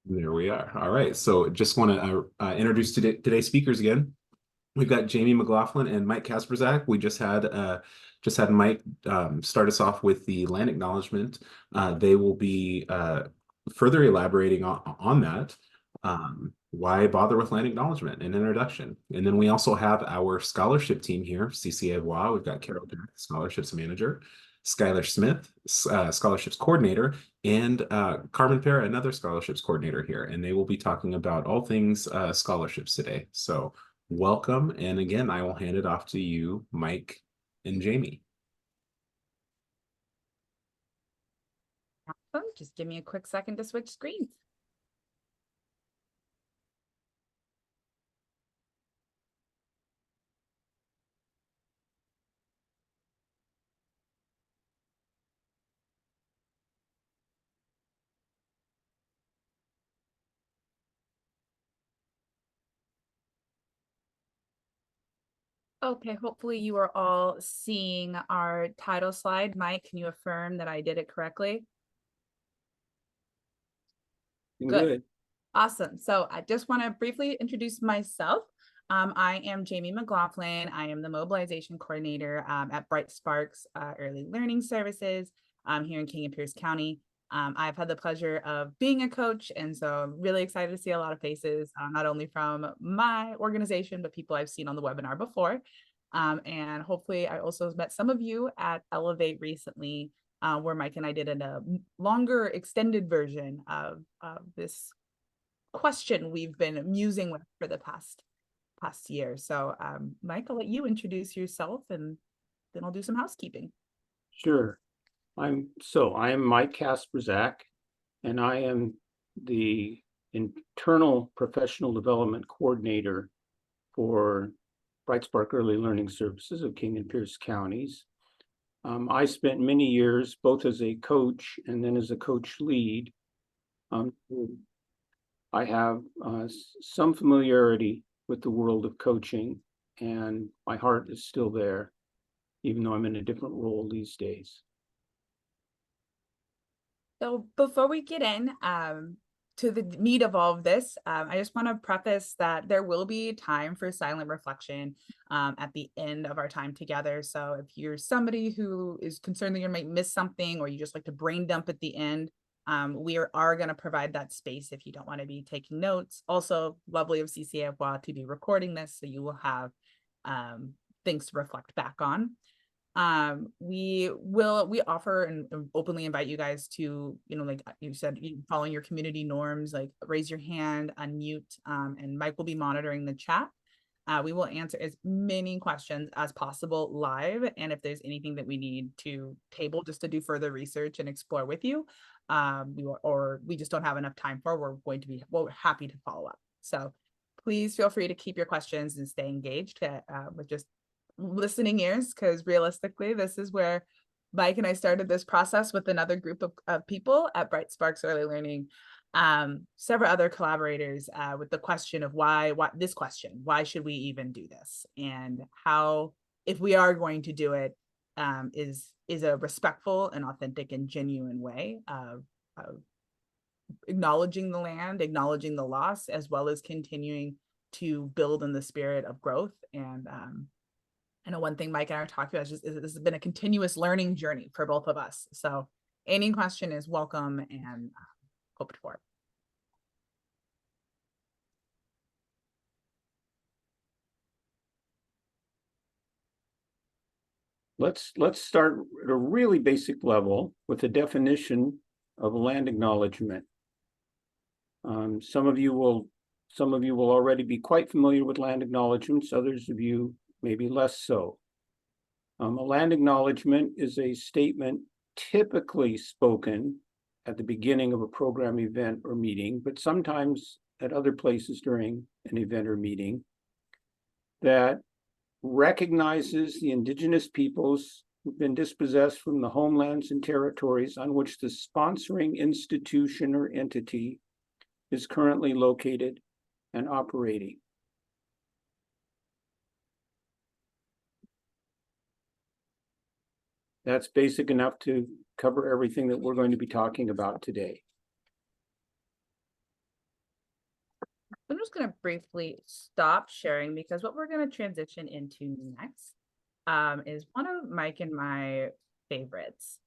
There we are. All right. So just want to introduce today's speakers again. We've got Jamie McLaughlin and Mike Kasperzak. We just had Mike start us off with the land acknowledgement. They will be further elaborating on that. Why bother with land acknowledgement and introduction? And then we also have our scholarship team here, CCA of WA. We've got Carol Jack, scholarships manager, Skylar Smith, scholarships coordinator, and Carmen Pera, another scholarships coordinator here. And they will be talking about all things scholarships today. So welcome. And again, I will hand it off to you, Mike and Jamie. Awesome. Just give me a quick second to switch screens. Okay, hopefully you are all seeing our title slide. Mike, can you affirm that I did it correctly? Good. Awesome. So I just want to briefly introduce myself. I am Jamie McLaughlin. I am the mobilization coordinator at Bright Sparks Early Learning Services here in King and Pierce County. I've had the pleasure of being a coach, and so I'm really excited to see a lot of faces, not only from my organization, but people I've seen on the webinar before. And hopefully I also met some of you at Elevate recently, where Mike and I did a longer extended version of this question we've been musing with for the past year. So Mike, I'll let you introduce yourself and then I'll do some housekeeping. Sure. I am Mike Kasperzak, and I am the internal professional development coordinator for Bright Spark Early Learning Services of King and Pierce counties. I spent many years both as a coach and then as a coach lead. I have some familiarity with the world of coaching, and my heart is still there, even though I'm in a different role these days. So before we get in to the meat of all of this, I just want to preface that there will be time for silent reflection at the end of our time together. So if you're somebody who is concerned that you might miss something, or you just like to brain dump at the end, we are going to provide that space if you don't want to be taking notes. Also, lovely of CCA of WA to be recording this, so you will have things to reflect back on. We offer and openly invite you guys to, like you said, following your community norms, like raise your hand, unmute, and Mike will be monitoring the chat. We will answer as many questions as possible live, and if there's anything that we need to table just to do further research and explore with you, we just don't have enough time for, we're happy to follow up. So please feel free to keep your questions and stay engaged with just listening ears, because realistically, this is where Mike and I started this process with another group of people at Bright Sparks Early Learning, several other collaborators, with the question of why should we even do this, and how, if we are going to do it, is a respectful and authentic and genuine way of acknowledging the land, acknowledging the loss, as well as continuing to build in the spirit of growth. And I know one thing Mike and I are talking about is this has been a continuous learning journey for both of us. So any question is welcome and hoped for. Let's start at a really basic level with a definition of a land acknowledgement. Some of you will already be quite familiar with land acknowledgements. Others of you maybe less so. A land acknowledgement is a statement typically spoken at the beginning of a program, event, or meeting, but sometimes at other places during an event or meeting, that recognizes the indigenous peoples who've been dispossessed from the homelands and territories on which the sponsoring institution or entity is currently located and operating. That's basic enough to cover everything that we're going to be talking about today. I'm just going to briefly stop sharing because what we're going to transition into next is one of Mike and my favorites.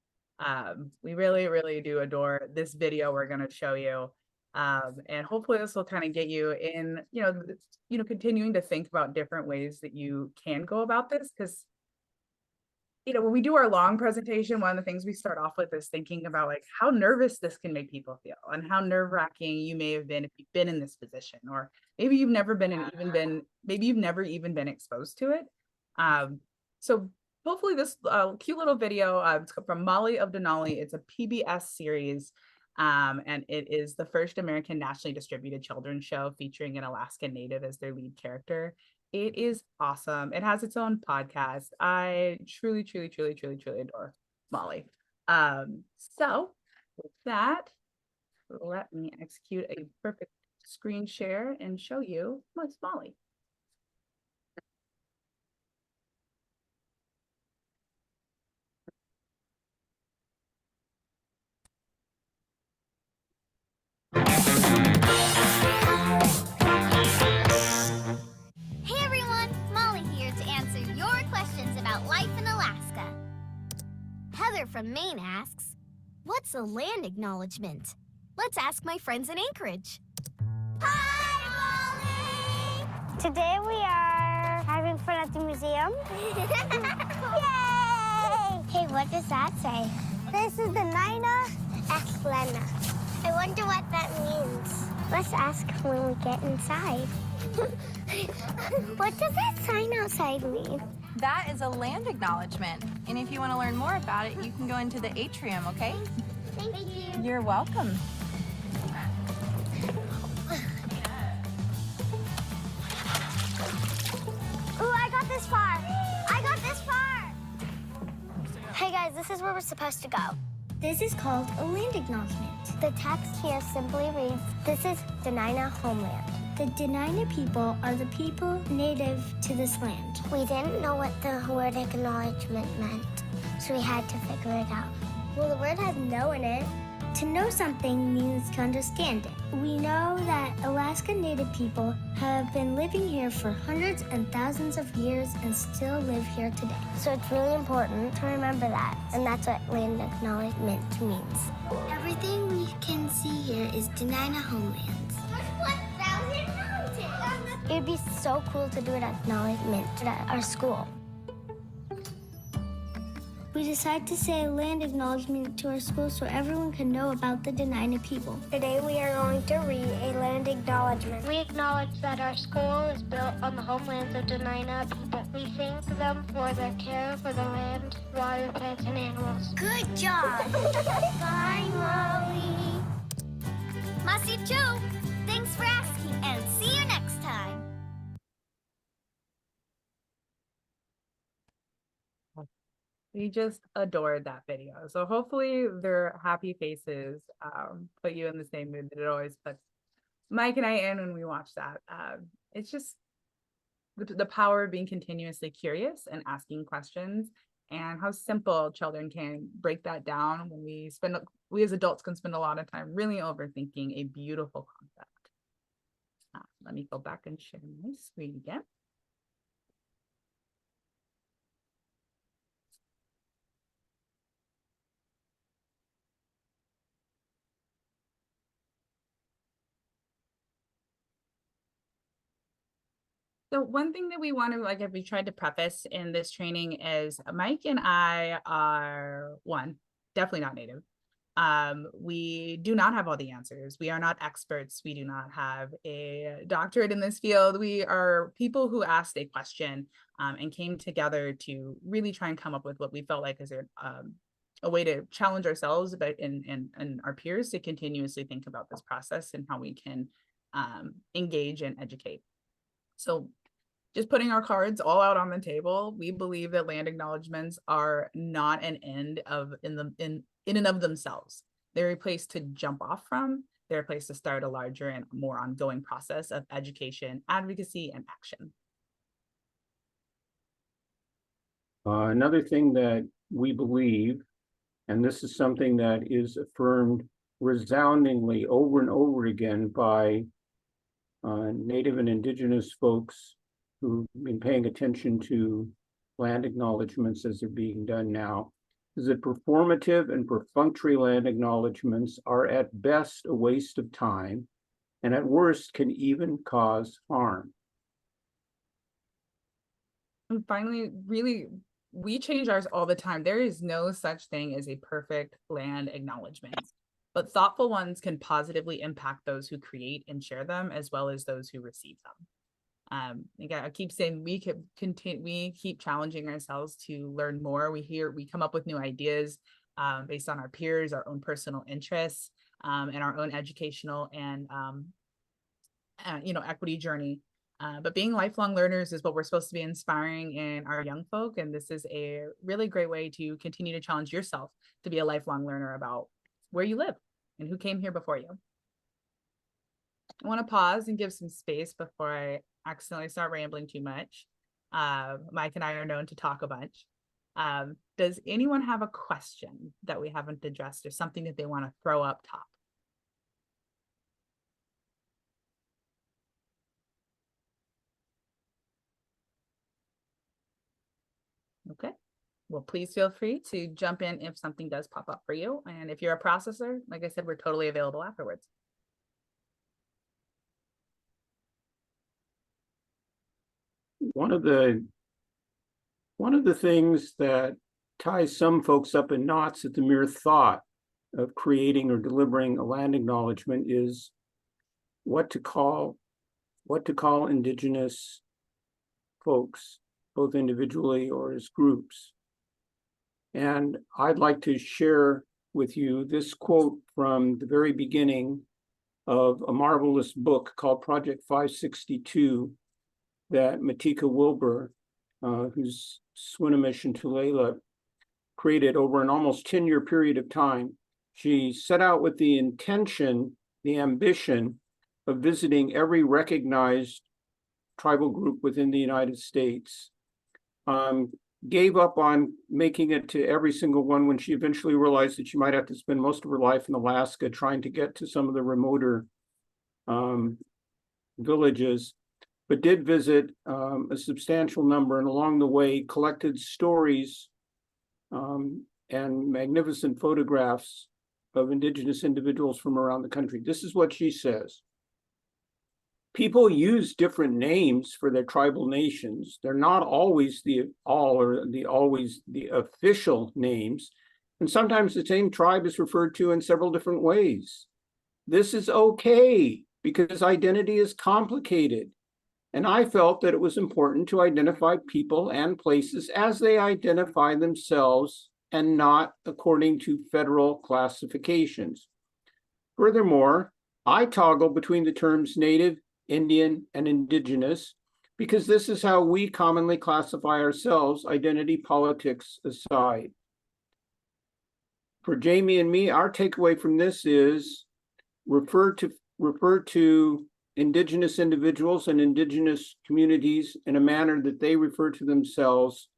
We really, really do adore this video we're going to show you. And hopefully this will kind of get you in, continuing to think about different ways that you can go about this. Because, when we do our long presentation, one of the things we start off with is thinking about like how nervous this can make people feel and how nerve-wracking you may have been if you've been in this position, or maybe you've never maybe you've never even been exposed to it. So hopefully this cute little video it's from Molly of Denali. It's a PBS series, and it is the first American nationally distributed children's show featuring an Alaskan Native as their lead character. It is awesome. It has its own podcast. I truly, truly, truly, truly, truly adore Molly. So with that, let me execute a perfect screen share and show you what's Molly. Hey everyone, Molly here to answer your questions about life in Alaska. Heather from Maine asks, what's a land acknowledgement? Let's ask my friends in Anchorage. Hi, Molly! Today we are having fun at the museum. Yay! Hey, what does that say? This is the Nina Explana. I wonder what that means. Let's ask when we get inside. What does that sign outside mean? That is a land acknowledgement. And if you want to learn more about it, you can go into the atrium, okay? Thank you. You're welcome. Ooh, I got this far. I got this far. Hey guys, this is where we're supposed to go. This is called a land acknowledgement. The text here simply reads, this is Dena'ina homeland. The Dena'ina people are the people native to this land. We didn't know what the word acknowledgement meant, so we had to figure it out. Well, the word has no in it. To know something means to understand it. We know that Alaska Native people have been living here for hundreds and thousands of years and still live here today. So it's really important to remember that, and that's what land acknowledgement means. Everything we can see here is Dena'ina homelands. It'd be so cool to do an acknowledgement at our school. We decided to say a land acknowledgement to our school so everyone can know about the Dena'ina people. Today we are going to read a land acknowledgement. We acknowledge that our school is built on the homelands of Dena'ina people. We thank them for their care for the land, water, plants, and animals. Good job! Bye, Molly. Masi Chu, thanks for asking and see you next time. We just adored that video. So hopefully their happy faces put you in the same mood that it always puts Mike and I in when we watch that. It's just the power of being continuously curious and asking questions, and how simple children can break that down when we as adults can spend a lot of time really overthinking a beautiful concept. Let me go back and share my screen again. So one thing that we want to, like, if we tried to preface in this training is Mike and I are, one, definitely not Native. We do not have all the answers. We are not experts. We do not have a doctorate in this field. We are people who asked a question and came together to really try and come up with what we felt like is a way to challenge ourselves, but and our peers to continuously think about this process and how we can engage and educate. So just putting our cards all out on the table, we believe that land acknowledgements are not an end in and of themselves. They're a place to jump off from. They're a place to start a larger and more ongoing process of education, advocacy, and action. Another thing that we believe, and this is something that is affirmed resoundingly over and over again by Native and Indigenous folks who've been paying attention to land acknowledgements as they're being done now, is that performative and perfunctory land acknowledgements are at best a waste of time, and at worst can even cause harm. And finally, really, we change ours all the time. There is no such thing as a perfect land acknowledgement, but thoughtful ones can positively impact those who create and share them, as well as those who receive them. Again, I keep saying we keep challenging ourselves to learn more. We come up with new ideas based on our peers, our own personal interests, and our own educational and equity journey. But being lifelong learners is what we're supposed to be inspiring in our young folk. And this is a really great way to continue to challenge yourself to be a lifelong learner about where you live and who came here before you. I want to pause and give some space before I accidentally start rambling too much. Mike and I are known to talk a bunch. Does anyone have a question that we haven't addressed or something that they want to throw up top? Okay, well, please feel free to jump in if something does pop up for you. And if you're a processor, like I said, we're totally available afterwards. One of the things that ties some folks up in knots at the mere thought of creating or delivering a land acknowledgement is what to call Indigenous folks, both individually or as groups. And I'd like to share with you this quote from the very beginning of a marvelous book called Project 562 that Matika Wilbur, who's Swinomish and Tulalip, created over an almost 10-year period of time. She set out with the intention, the ambition of visiting every recognized tribal group within the United States. Gave up on making it to every single one when she eventually realized that she might have to spend most of her life in Alaska trying to get to some of the remoter villages, but did visit a substantial number, and along the way collected stories and magnificent photographs of Indigenous individuals from around the country. This is what she says. People use different names for their tribal nations. They're not always the official names, and sometimes the same tribe is referred to in several different ways. This is okay because identity is complicated, and I felt that it was important to identify people and places as they identify themselves and not according to federal classifications. Furthermore, I toggle between the terms Native, Indian, and Indigenous, because this is how we commonly classify ourselves, identity politics aside. For Jamie and me, our takeaway from this is refer to Indigenous individuals and Indigenous communities in a manner that they refer to themselves,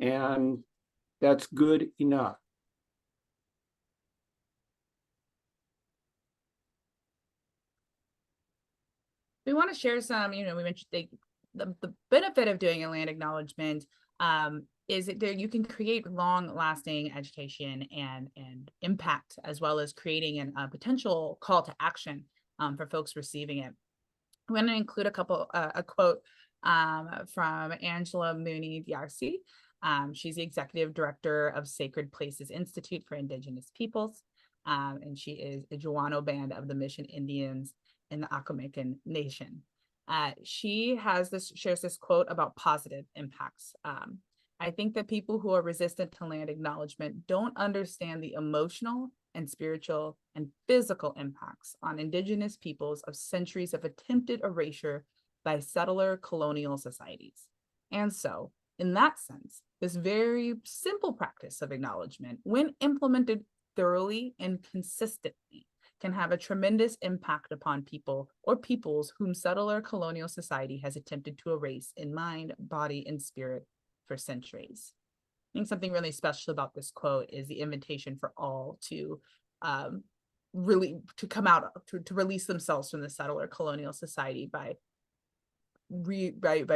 and that's good enough. We want to share some, we mentioned the benefit of doing a land acknowledgement is that there you can create long-lasting education and impact, as well as creating a potential call to action for folks receiving it. I'm going to include a quote from Angela Mooney D'Arcy. She's the executive director of Sacred Places Institute for Indigenous Peoples, and she is a Juano band of the Mission Indians in the Akamekan Nation. She shares this quote about positive impacts. I think that people who are resistant to land acknowledgement don't understand the emotional and spiritual and physical impacts on Indigenous peoples of centuries of attempted erasure by settler colonial societies. And so, in that sense, this very simple practice of acknowledgement, when implemented thoroughly and consistently, can have a tremendous impact upon people or peoples whom settler colonial society has attempted to erase in mind, body, and spirit for centuries. I think something really special about this quote is the invitation for all to really to come out to release themselves from the settler colonial society by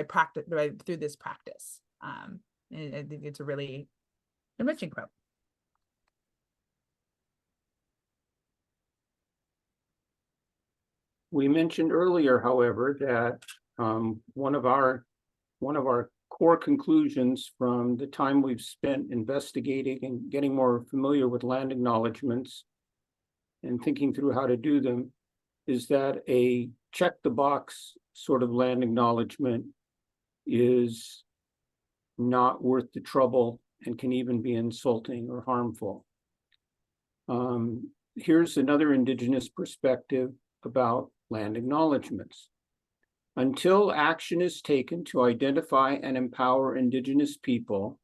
practice through this practice. And I think it's a really enriching quote. We mentioned earlier, however, that one of our core conclusions from the time we've spent investigating and getting more familiar with land acknowledgements and thinking through how to do them is that a check the box sort of land acknowledgement is not worth the trouble and can even be insulting or harmful. Here's another Indigenous perspective about land acknowledgements. Until action is taken to identify and empower Indigenous people,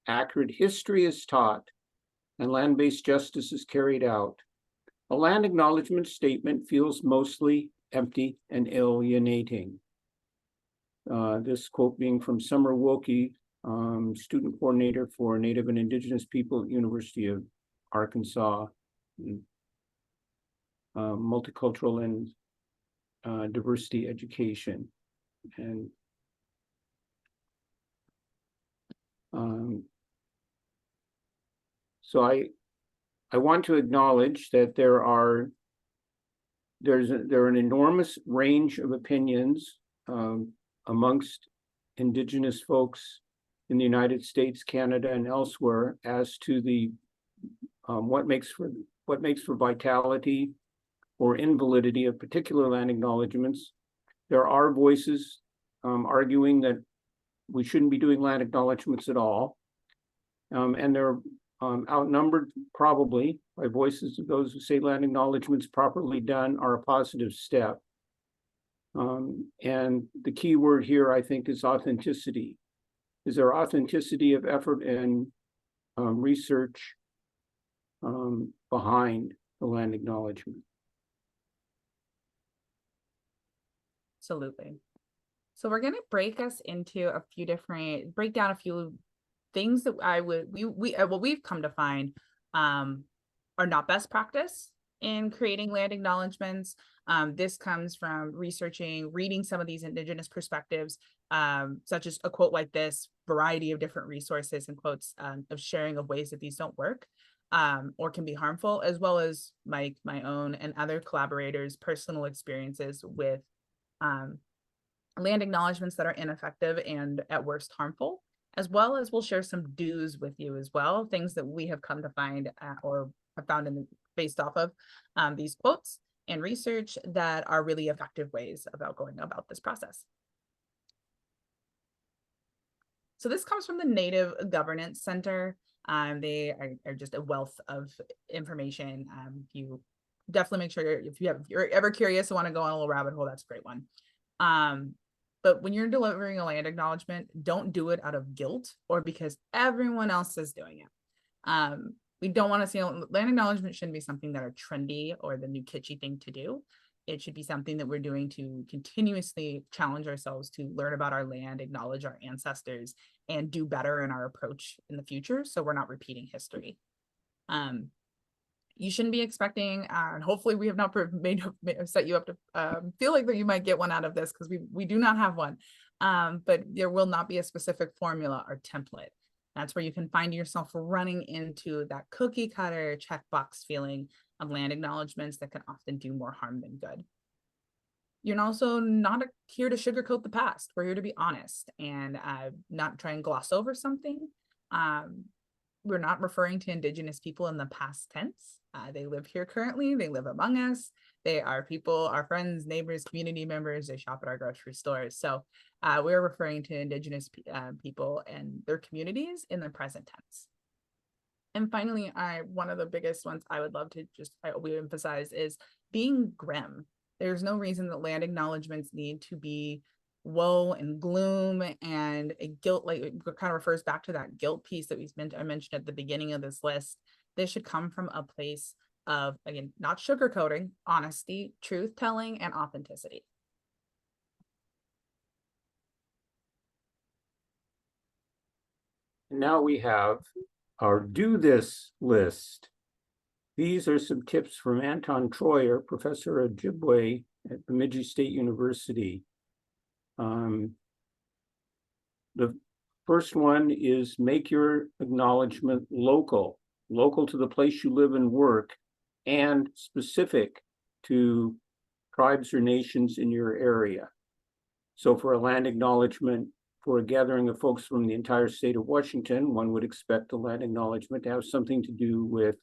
accurate history is taught, and land-based justice is carried out, a land acknowledgement statement feels mostly empty and alienating. This quote being from Summer Wilkie, student coordinator for Native and Indigenous people at University of Arkansas, multicultural and diversity education. And so I want to acknowledge that there are an enormous range of opinions amongst Indigenous folks in the United States, Canada, and elsewhere as to the what makes for vitality or invalidity of particular land acknowledgements. There are voices arguing that we shouldn't be doing land acknowledgements at all, and they're outnumbered probably by voices of those who say land acknowledgements properly done are a positive step. And the key word here, I think, is authenticity. Is there authenticity of effort and research behind the land acknowledgement? Absolutely. So we're going to break down a few things that what we've come to find are not best practice in creating land acknowledgements. This comes from reading some of these Indigenous perspectives, such as a quote like this, variety of different resources and quotes of sharing of ways that these don't work or can be harmful, as well as my own and other collaborators' personal experiences with land acknowledgements that are ineffective and at worst harmful, as well as we'll share some do's with you as well, things that we have come to find or have found based off of these quotes and research that are really effective ways about going about this process. So this comes from the Native Governance Center. They are just a wealth of information. You definitely make sure if you're ever curious and want to go on a little rabbit hole, that's a great one. But when you're delivering a land acknowledgement, don't do it out of guilt or because everyone else is doing it. We don't want to see land acknowledgement shouldn't be something that are trendy or the new kitschy thing to do. It should be something that we're doing to continuously challenge ourselves to learn about our land, acknowledge our ancestors, and do better in our approach in the future so we're not repeating history. You shouldn't be expecting, and hopefully we have not set you up to feel like that you might get one out of this, because we do not have one, but there will not be a specific formula or template. That's where you can find yourself running into that cookie cutter checkbox feeling of land acknowledgements that can often do more harm than good. You're also not here to sugarcoat the past. We're here to be honest and not try and gloss over something. We're not referring to Indigenous people in the past tense. They live here currently. They live among us. They are people, our friends, neighbors, community members. They shop at our grocery stores. So we're referring to Indigenous people and their communities in the present tense. And finally, one of the biggest ones I would love to we emphasize is being grim. There's no reason that land acknowledgements need to be woe and gloom and a guilt, like it kind of refers back to that guilt piece that I mentioned at the beginning of this list. This should come from a place of, again, not sugarcoating, honesty, truth telling, and authenticity. Now we have our do this list. These are some tips from Anton Troyer, professor of Ojibwe at Bemidji State University. The first one is make your acknowledgement local to the place you live and work, and specific to tribes or nations in your area. So for a land acknowledgement for a gathering of folks from the entire state of Washington, one would expect the land acknowledgement to have something to do with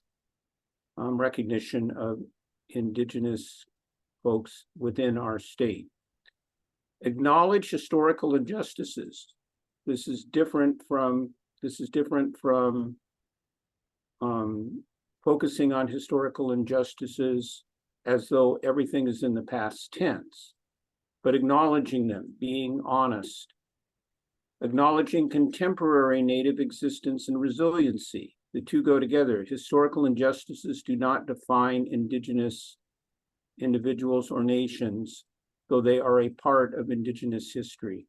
recognition of Indigenous folks within our state. Acknowledge historical injustices. This is different from focusing on historical injustices as though everything is in the past tense, but acknowledging them, being honest, acknowledging contemporary Native existence and resiliency. The two go together. Historical injustices do not define Indigenous individuals or nations, though they are a part of Indigenous history.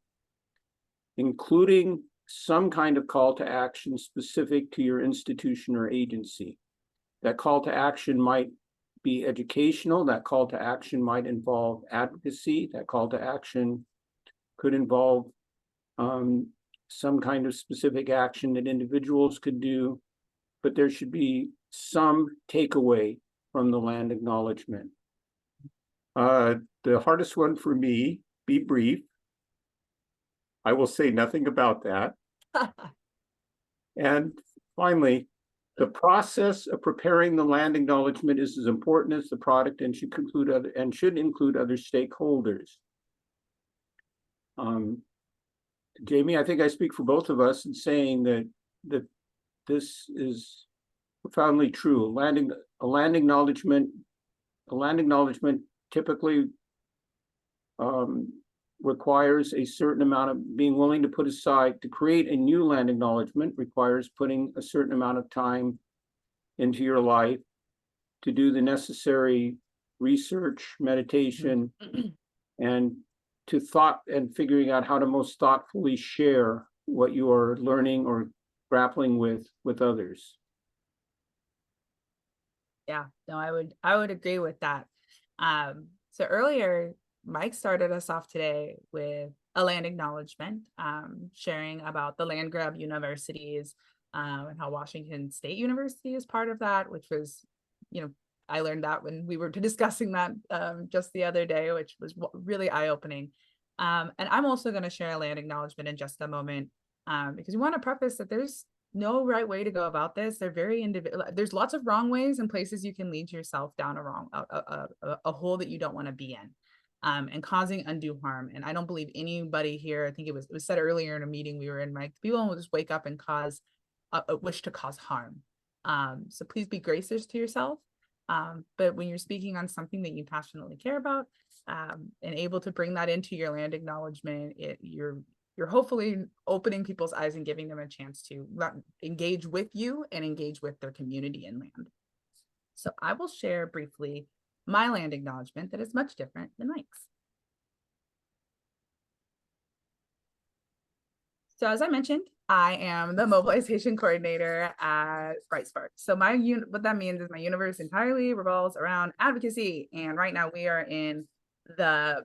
Including some kind of call to action specific to your institution or agency. That call to action might be educational, that call to action might involve advocacy, that call to action could involve some kind of specific action that individuals could do, but there should be some takeaway from the land acknowledgement. The hardest one for me, be brief. I will say nothing about that. And finally, the process of preparing the land acknowledgement is as important as the product and should include other stakeholders. Jamie, I think I speak for both of us in saying that this is profoundly true. A land acknowledgement typically requires a certain amount of being willing to put aside. To create a new land acknowledgement requires putting a certain amount of time into your life to do the necessary research, meditation, and to thought and figuring out how to most thoughtfully share what you are learning or grappling with others. Yeah, no, I would agree with that. So earlier, Mike started us off today with a land acknowledgement, sharing about the land grab universities and how Washington State University is part of that, which was, I learned that when we were discussing that just the other day, which was really eye-opening. And I'm also going to share a land acknowledgement in just a moment because we want to preface that there's no right way to go about this. They're very individual. There's lots of wrong ways and places you can lead yourself down a hole that you don't want to be in. And causing undue harm. And I don't believe anybody here, I think it was said earlier in a meeting we were in, Mike, people will just wake up and cause a wish to cause harm. So please be gracious to yourself. But when you're speaking on something that you passionately care about and able to bring that into your land acknowledgement, you're hopefully opening people's eyes and giving them a chance to engage with you and engage with their community and land. So I will share briefly my land acknowledgement that is much different than Mike's. So as I mentioned, I am the mobilization coordinator at Bright Spark. So what that means is my universe entirely revolves around advocacy. And right now we are in the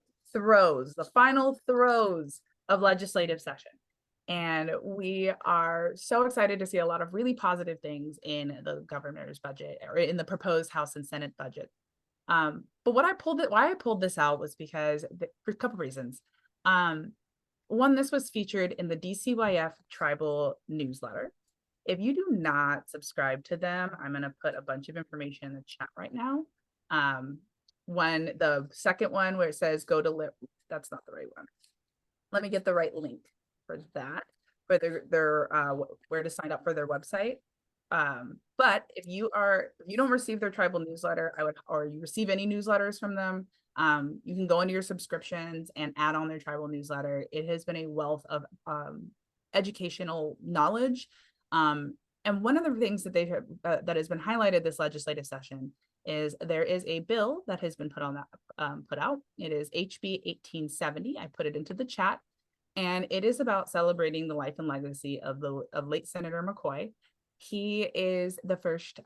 final throes of legislative session. And we are so excited to see a lot of really positive things in the governor's budget or in the proposed House and Senate budget. But why I pulled this out was because for a couple of reasons. One, this was featured in the DCYF tribal newsletter. If you do not subscribe to them, I'm going to put a bunch of information in the chat right now. The second one where it says that's not the right one. Let me get the right link for that, for their where to sign up for their website. But if you don't receive their tribal newsletter, or you receive any newsletters from them, you can go into your subscriptions and add on their tribal newsletter. It has been a wealth of educational knowledge. And one of the things that that has been highlighted this legislative session is there is a bill that has been put out. It is HB 1870. I put it into the chat, and it is about celebrating the life and legacy of late Senator McCoy. He is the first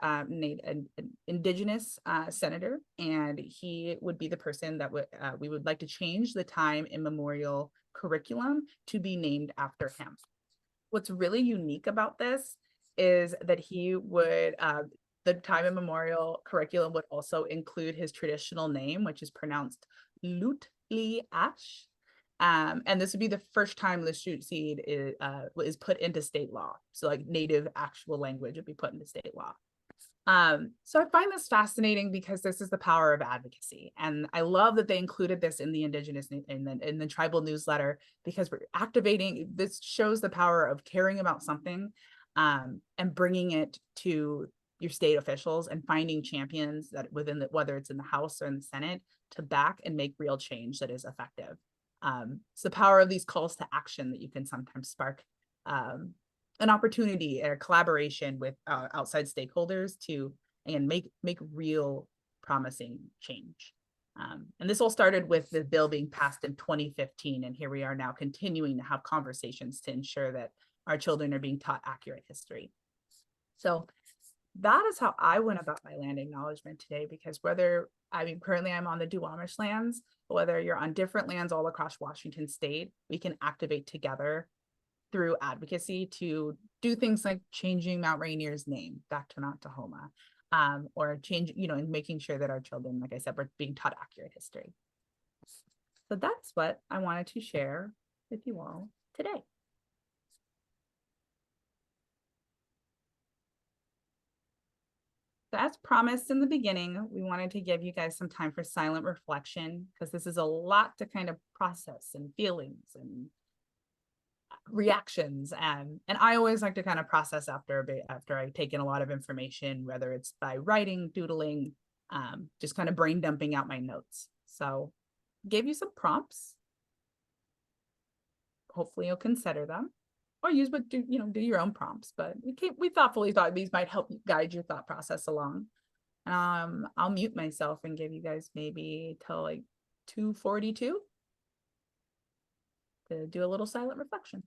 Indigenous senator, and he would be the person that we would like to change the time immemorial curriculum to be named after him. What's really unique about this is that he would, the time immemorial curriculum would also include his traditional name, which is pronounced Lut Li Ash. And this would be the first time the shoot seed is put into state law. So like native actual language would be put into state law. So I find this fascinating because this is the power of advocacy. And I love that they included this in the Indigenous, in the tribal newsletter, because we're activating, this shows the power of caring about something and bringing it to your state officials and finding champions that within the, whether it's in the House or in the Senate, to back and make real change that is effective. It's the power of these calls to action that you can sometimes spark an opportunity or collaboration with outside stakeholders to make real promising change. And this all started with the bill being passed in 2015, and here we are now continuing to have conversations to ensure that our children are being taught accurate history. So that is how I went about my land acknowledgement today, because currently I'm on the Duwamish lands, but whether you're on different lands all across Washington state, we can activate together through advocacy to do things like changing Mount Rainier's name back to Mount Tahoma, or and making sure that our children, like I said, were being taught accurate history. So that's what I wanted to share with you all today. So as promised in the beginning, we wanted to give you guys some time for silent reflection, because this is a lot to kind of process, and feelings and reactions, and I always like to kind of process after I take in a lot of information, whether it's by writing, doodling, just kind of brain dumping out my notes. So gave you some prompts. Hopefully you'll consider them, or do your own prompts, but we thoughtfully thought these might help guide your thought process along. I'll mute myself and give you guys maybe till like 2:42 to do a little silent reflection.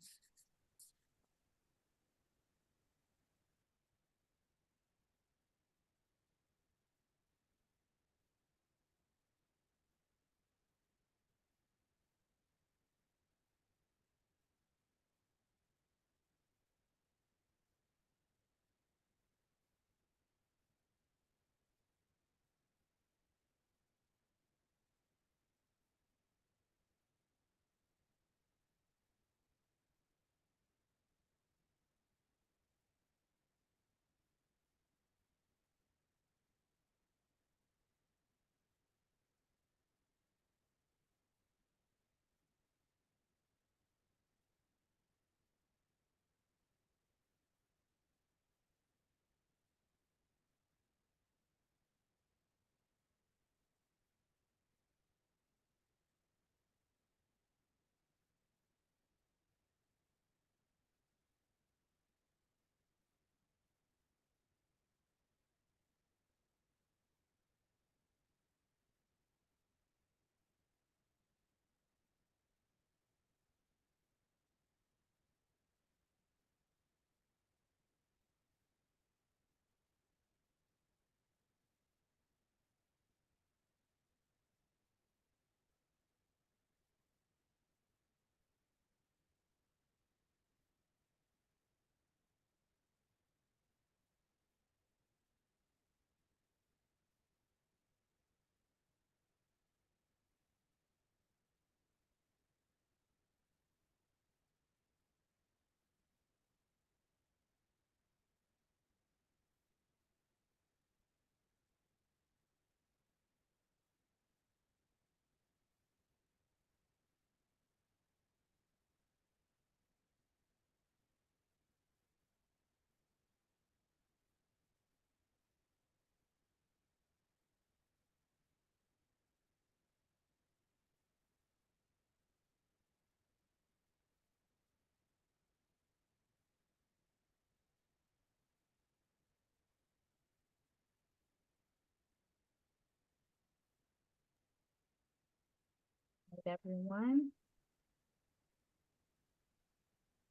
Everyone.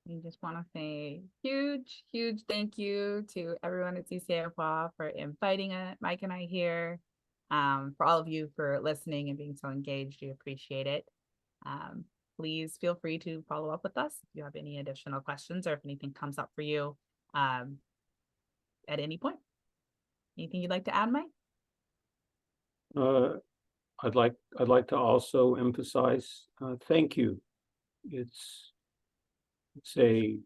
We just want to say huge thank you to everyone at CCA of WA for inviting Mike and I here. For all of you for listening and being so engaged, we appreciate it. Please feel free to follow up with us if you have any additional questions or if anything comes up for you at any point. Anything you'd like to add, Mike? I'd like to also emphasize thank you. It's a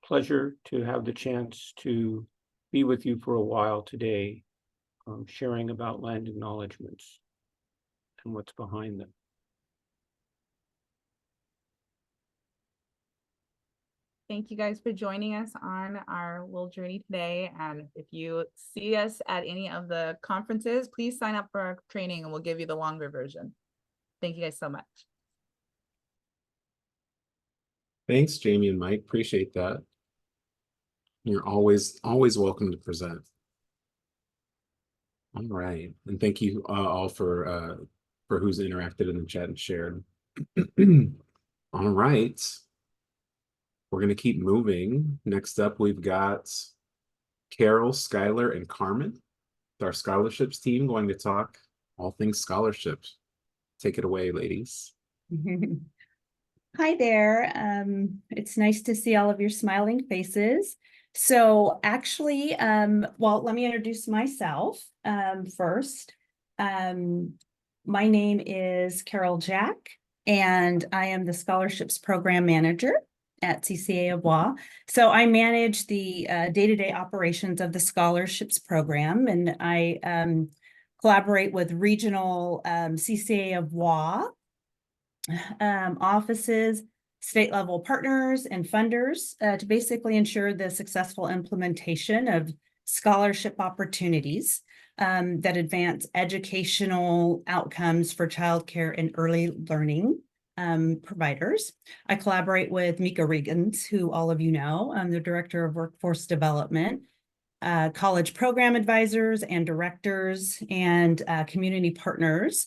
pleasure to have the chance to be with you for a while today, sharing about land acknowledgements and what's behind them. Thank you guys for joining us on our little journey today. And if you see us at any of the conferences, please sign up for our training and we'll give you the longer version. Thank you guys so much. Thanks, Jamie and Mike. Appreciate that. You're always welcome to present. All right, and thank you all for who's interacted in the chat and shared. All right, we're gonna keep moving. Next up, we've got Carol, Skylar, and Carmen, our scholarships team, going to talk all things scholarships. Take it away, ladies. Hi there. It's nice to see all of your smiling faces. So actually, well, let me introduce myself first. My name is Carol Jack, and I am the Scholarships Program Manager at CCA of WA. So I manage the day-to-day operations of the scholarships program, and I collaborate with regional CCA of WA offices, state level partners and funders to basically ensure the successful implementation of scholarship opportunities that advance educational outcomes for childcare and early learning providers. I collaborate with Mika Regans, who all of you know. I'm the Director of Workforce Development, college program advisors and directors and community partners,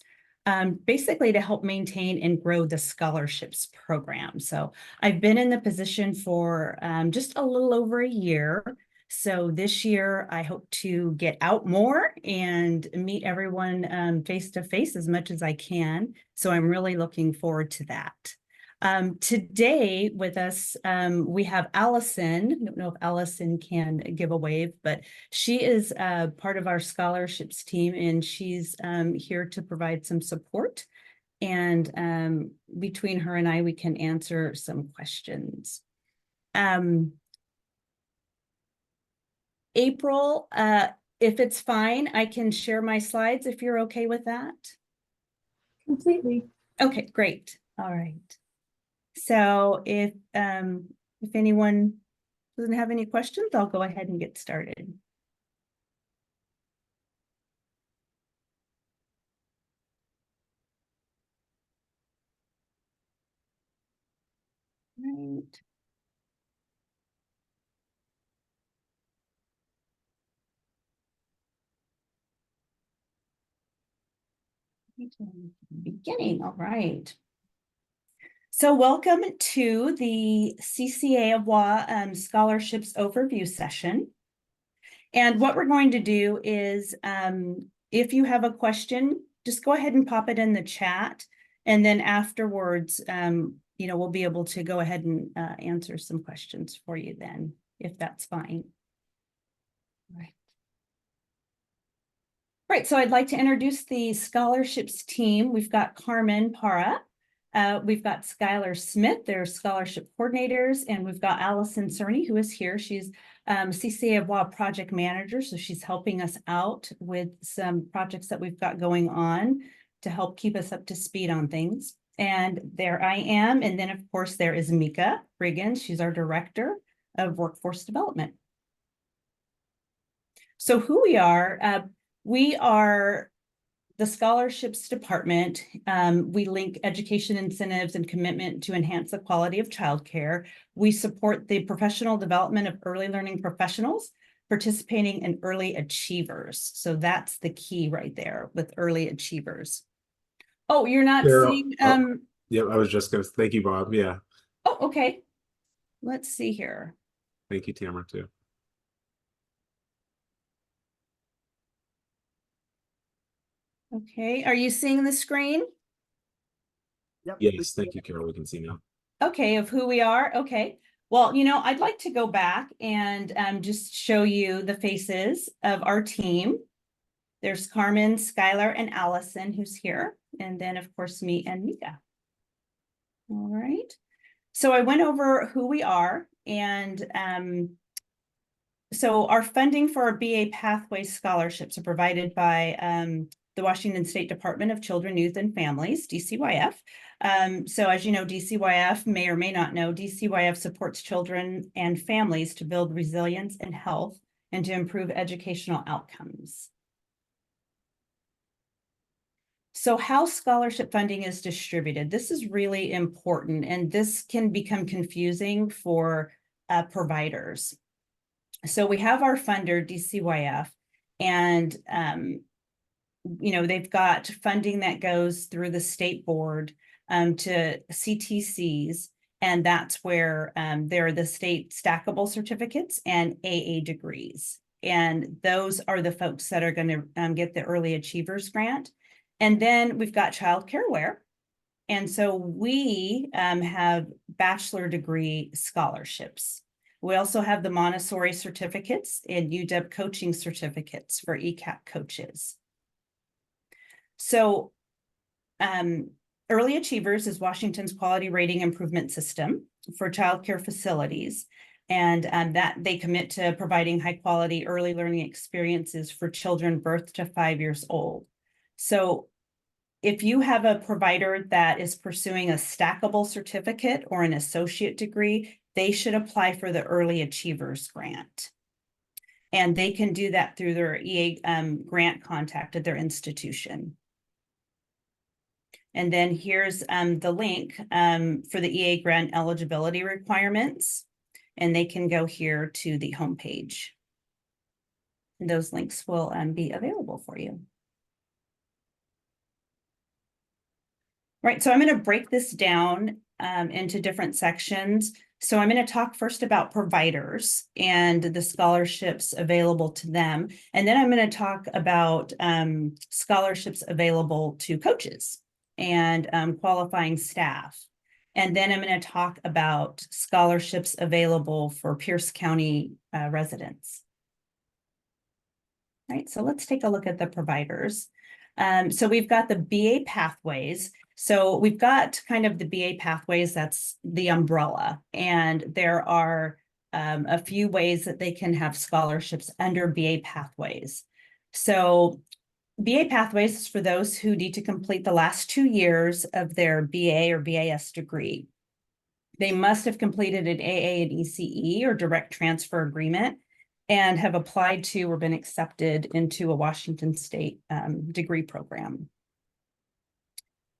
basically to help maintain and grow the scholarships program. So I've been in the position for just a little over a year. So this year I hope to get out more and meet everyone face to face as much as I can. So I'm really looking forward to that. Today with us, we have Allison. I don't know if Allison can give a wave, but she is part of our scholarships team, and she's here to provide some support. And between her and I, we can answer some questions. April, if it's fine, I can share my slides if you're okay with that. Completely. Okay, great. All right. So if anyone doesn't have any questions, I'll go ahead and get started. Right. Beginning, all right. So welcome to the CCA of WA scholarships overview session. And what we're going to do is, if you have a question, just go ahead and pop it in the chat. And then afterwards, you know, we'll be able to go ahead and answer some questions for you then, if that's fine. All right. Right, so I'd like to introduce the scholarships team. We've got Carmen Para. We've got Skylar Smith, they're scholarship coordinators, and we've got Allison Cerny, who is here. She's CCA of WA project manager, so she's helping us out with some projects that we've got going on to help keep us up to speed on things. And there I am, and then of course there is Mika Regans. She's our Director of Workforce Development. So who we are the scholarships department. We link education incentives and commitment to enhance the quality of childcare. We support the professional development of early learning professionals participating in early achievers. So that's the key right there with early achievers. Oh, you're not Carol, seeing, yeah, I was just gonna, thank you, Bob. Yeah. oh, okay. let's see here. Thank you, Tamara, too. Okay, are you seeing the screen? Yes, thank you, Carol. We can see now. Okay, of who we are. Okay. Well, I'd like to go back and just show you the faces of our team. There's Carmen, Skylar, and Allison who's here. And then, of course, me and Mika. All right. So I went over who we are. And so our funding for our BA Pathway scholarships are provided by the Washington State Department of Children, Youth, and Families, DCYF. So as you know, DCYF may or may not know, DCYF supports children and families to build resilience and health and to improve educational outcomes. So how scholarship funding is distributed, this is really important, and this can become confusing for providers. So we have our funder, DCYF, and they've got funding that goes through the state board to CTCs, and that's where there are the state stackable certificates and AA degrees. And those are the folks that are going to get the Early Achievers Grant. And then we've got childcare. And so we have bachelor degree scholarships. We also have the Montessori certificates and UW coaching certificates for ECAP coaches. So Early Achievers is Washington's quality rating improvement system for childcare facilities. And that they commit to providing high quality early learning experiences for children birth to 5 years old. So if you have a provider that is pursuing a stackable certificate or an associate degree, they should apply for the Early Achievers Grant. And they can do that through their EA grant contact at their institution. And then here's the link for the EA grant eligibility requirements. And they can go here to the homepage. And those links will be available for you. Right, so I'm going to break this down into different sections. So I'm going to talk first about providers and the scholarships available to them. And then I'm going to talk about scholarships available to coaches and qualifying staff. And then I'm going to talk about scholarships available for Pierce County residents. Right, so let's take a look at the providers. So we've got the BA pathways. So we've got kind of the BA pathways, that's the umbrella. And there are a few ways that they can have scholarships under BA pathways. So BA pathways is for those who need to complete the last 2 years of their BA or BAS degree. They must have completed an AA and ECE or direct transfer agreement and have applied to or been accepted into a Washington State degree program.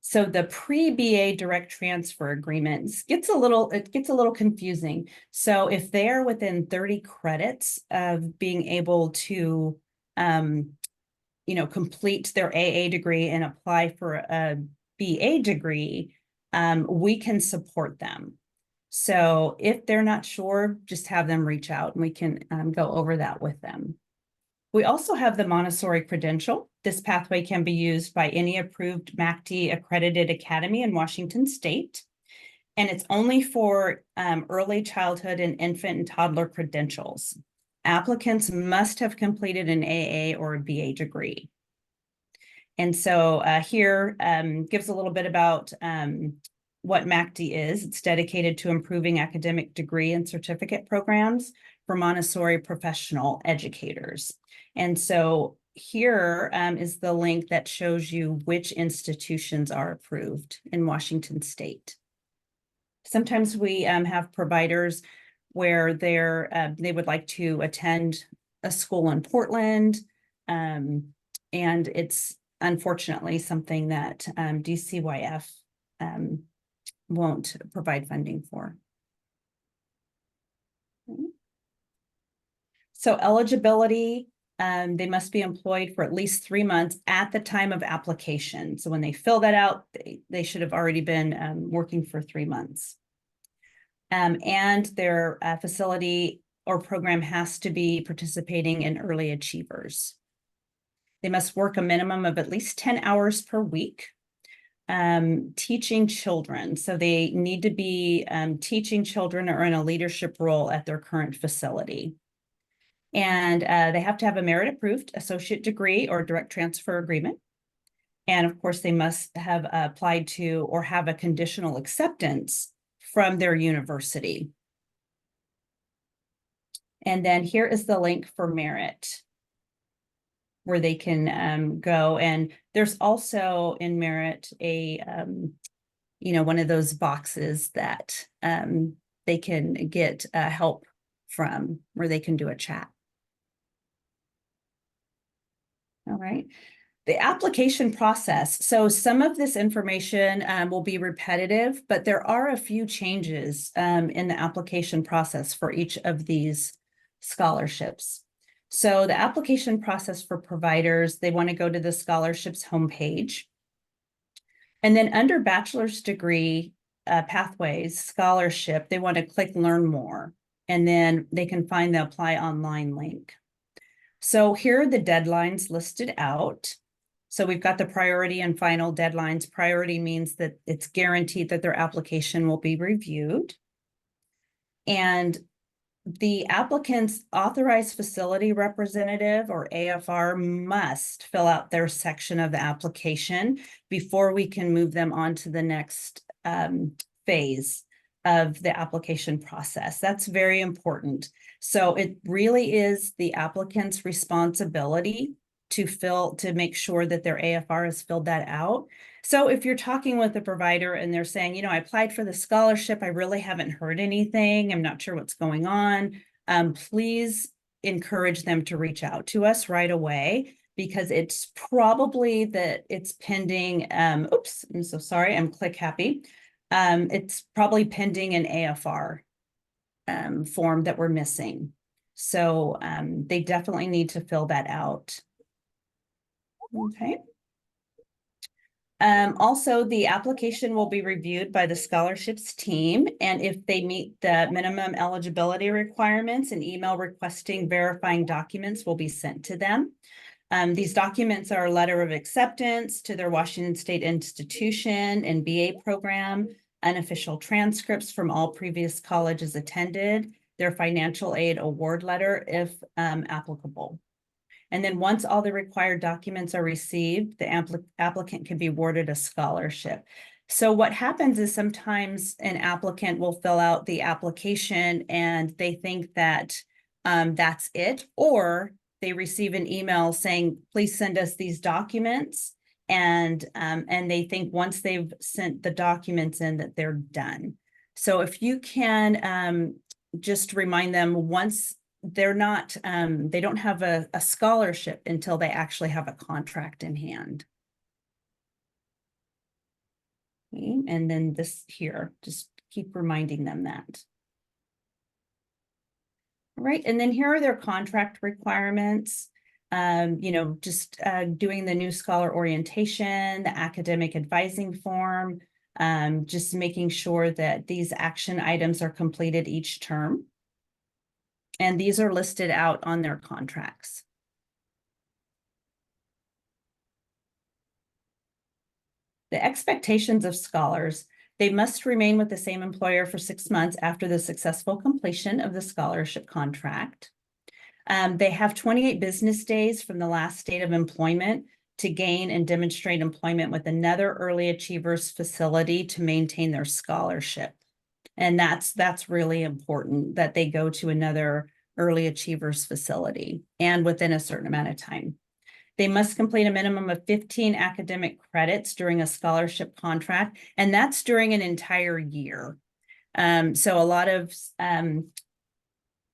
So the pre-BA direct transfer agreements gets a little confusing. So if they're within 30 credits of being able to complete their AA degree and apply for a BA degree, we can support them. So if they're not sure, just have them reach out and we can go over that with them. We also have the Montessori credential. This pathway can be used by any approved MACD accredited academy in Washington State. And it's only for early childhood and infant and toddler credentials. Applicants must have completed an AA or a BA degree. And so here gives a little bit about what MACD is. It's dedicated to improving academic degree and certificate programs for Montessori professional educators. And so here is the link that shows you which institutions are approved in Washington State. Sometimes we have providers where they would like to attend a school in Portland, and it's unfortunately something that DCYF won't provide funding for. So eligibility, they must be employed for at least 3 months at the time of application. So when they fill that out, they should have already been working for 3 months. and their facility or program has to be participating in early achievers. They must work a minimum of at least 10 hours per week teaching children. So they need to be teaching children or in a leadership role at their current facility. And they have to have a merit-approved associate degree or direct transfer agreement. And of course, they must have applied to or have a conditional acceptance from their university. And then here is the link for merit, where they can go. And there's also in merit a, one of those boxes that they can get help from, where they can do a chat. All right. The application process. So some of this information will be repetitive, but there are a few changes in the application process for each of these scholarships. So the application process for providers, they want to go to the scholarships homepage. And then under bachelor's degree pathways scholarship, they want to click learn more, and then they can find the apply online link. So here are the deadlines listed out. So we've got the priority and final deadlines. Priority means that it's guaranteed that their application will be reviewed. And the applicant's authorized facility representative, or AFR, must fill out their section of the application before we can move them on to the next phase of the application process. That's very important. So it really is the applicant's responsibility to make sure that their AFR has filled that out. So if you're talking with a provider and they're saying, I applied for the scholarship, I really haven't heard anything, I'm not sure what's going on, please encourage them to reach out to us right away, because it's probably that it's pending, oops, I'm so sorry, I'm click happy. It's probably pending an AFR form that we're missing. So they definitely need to fill that out. Okay. Also, the application will be reviewed by the scholarships team, and if they meet the minimum eligibility requirements, an email requesting verifying documents will be sent to them. These documents are a letter of acceptance to their Washington State institution and BA program, unofficial transcripts from all previous colleges attended, their financial aid award letter if applicable. And then once all the required documents are received, the applicant can be awarded a scholarship. So what happens is sometimes an applicant will fill out the application and they think that that's it, or they receive an email saying, please send us these documents. And they think once they've sent the documents in that they're done. So if you can just remind them, once they're not, they don't have a scholarship until they actually have a contract in hand. Okay, and then this here, just keep reminding them that. All right, and then here are their contract requirements. Just doing the new scholar orientation, the academic advising form, just making sure that these action items are completed each term. And these are listed out on their contracts. The expectations of scholars: they must remain with the same employer for 6 months after the successful completion of the scholarship contract. They have 28 business days from the last date of employment to gain and demonstrate employment with another early achievers facility to maintain their scholarship. And that's really important, that they go to another early achievers facility and within a certain amount of time. They must complete a minimum of 15 academic credits during a scholarship contract, and that's during an entire year. So a lot of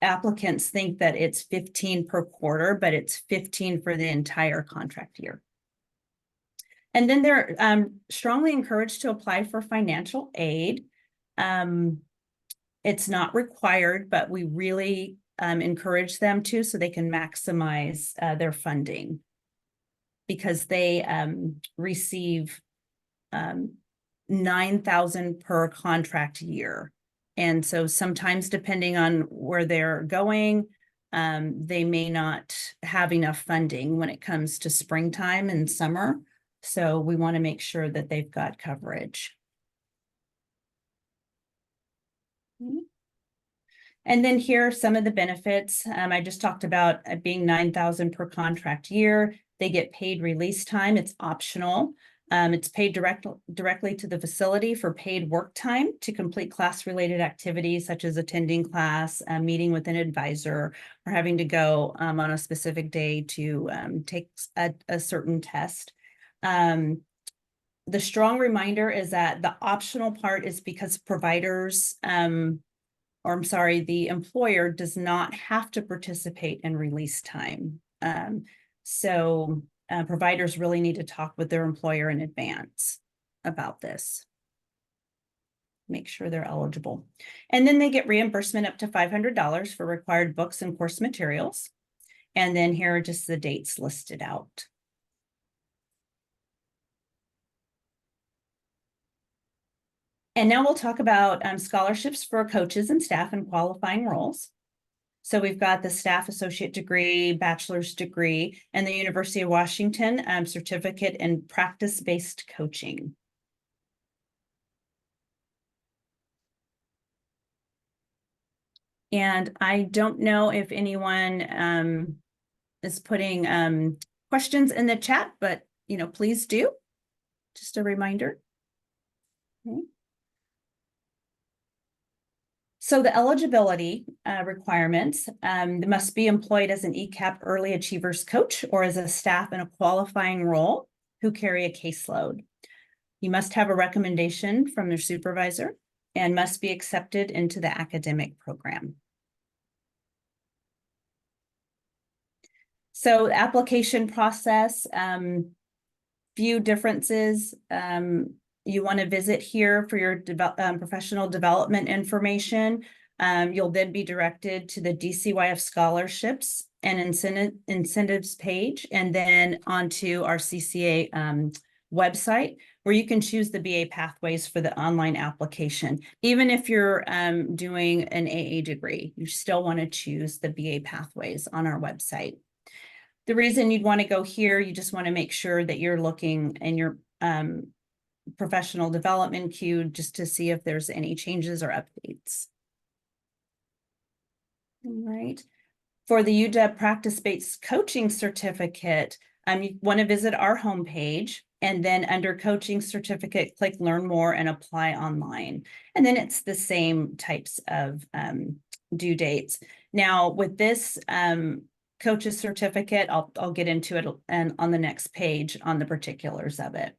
applicants think that it's 15 per quarter, but it's 15 for the entire contract year. And then they're strongly encouraged to apply for financial aid. It's not required, but we really encourage them to, so they can maximize their funding, because they receive $9,000 per contract year. And so sometimes depending on where they're going, they may not have enough funding when it comes to springtime and summer. So we want to make sure that they've got coverage. And then here are some of the benefits. I just talked about being $9,000 per contract year. They get paid release time. It's optional. It's paid directly to the facility for paid work time to complete class-related activities such as attending class, meeting with an advisor, or having to go on a specific day to take a certain test. The strong reminder is that the optional part is because providers, the employer does not have to participate in release time. So providers really need to talk with their employer in advance about this. Make sure they're eligible. And then they get reimbursement up to $500 for required books and course materials. And then here are just the dates listed out. And now we'll talk about scholarships for coaches and staff in qualifying roles. So we've got the staff associate degree, bachelor's degree, and the University of Washington certificate in practice-based coaching. And I don't know if anyone is putting questions in the chat, but please do. Just a reminder. Okay. So the eligibility requirements, they must be employed as an ECAP Early Achievers coach or as a staff in a qualifying role who carry a caseload. You must have a recommendation from their supervisor and must be accepted into the academic program. So the application process, few differences. You want to visit here for your professional development information. You'll then be directed to the DCYF scholarships and incentives page, and then onto our CCA website, where you can choose the BA pathways for the online application. Even if you're doing an AA degree, you still want to choose the BA pathways on our website. The reason you'd want to go here, you just want to make sure that you're looking in your professional development queue just to see if there's any changes or updates. All right. For the UW practice-based coaching certificate, you want to visit our homepage, and then under coaching certificate, click learn more and apply online. And then it's the same types of due dates. Now with this coach's certificate, I'll get into it and on the next page on the particulars of it.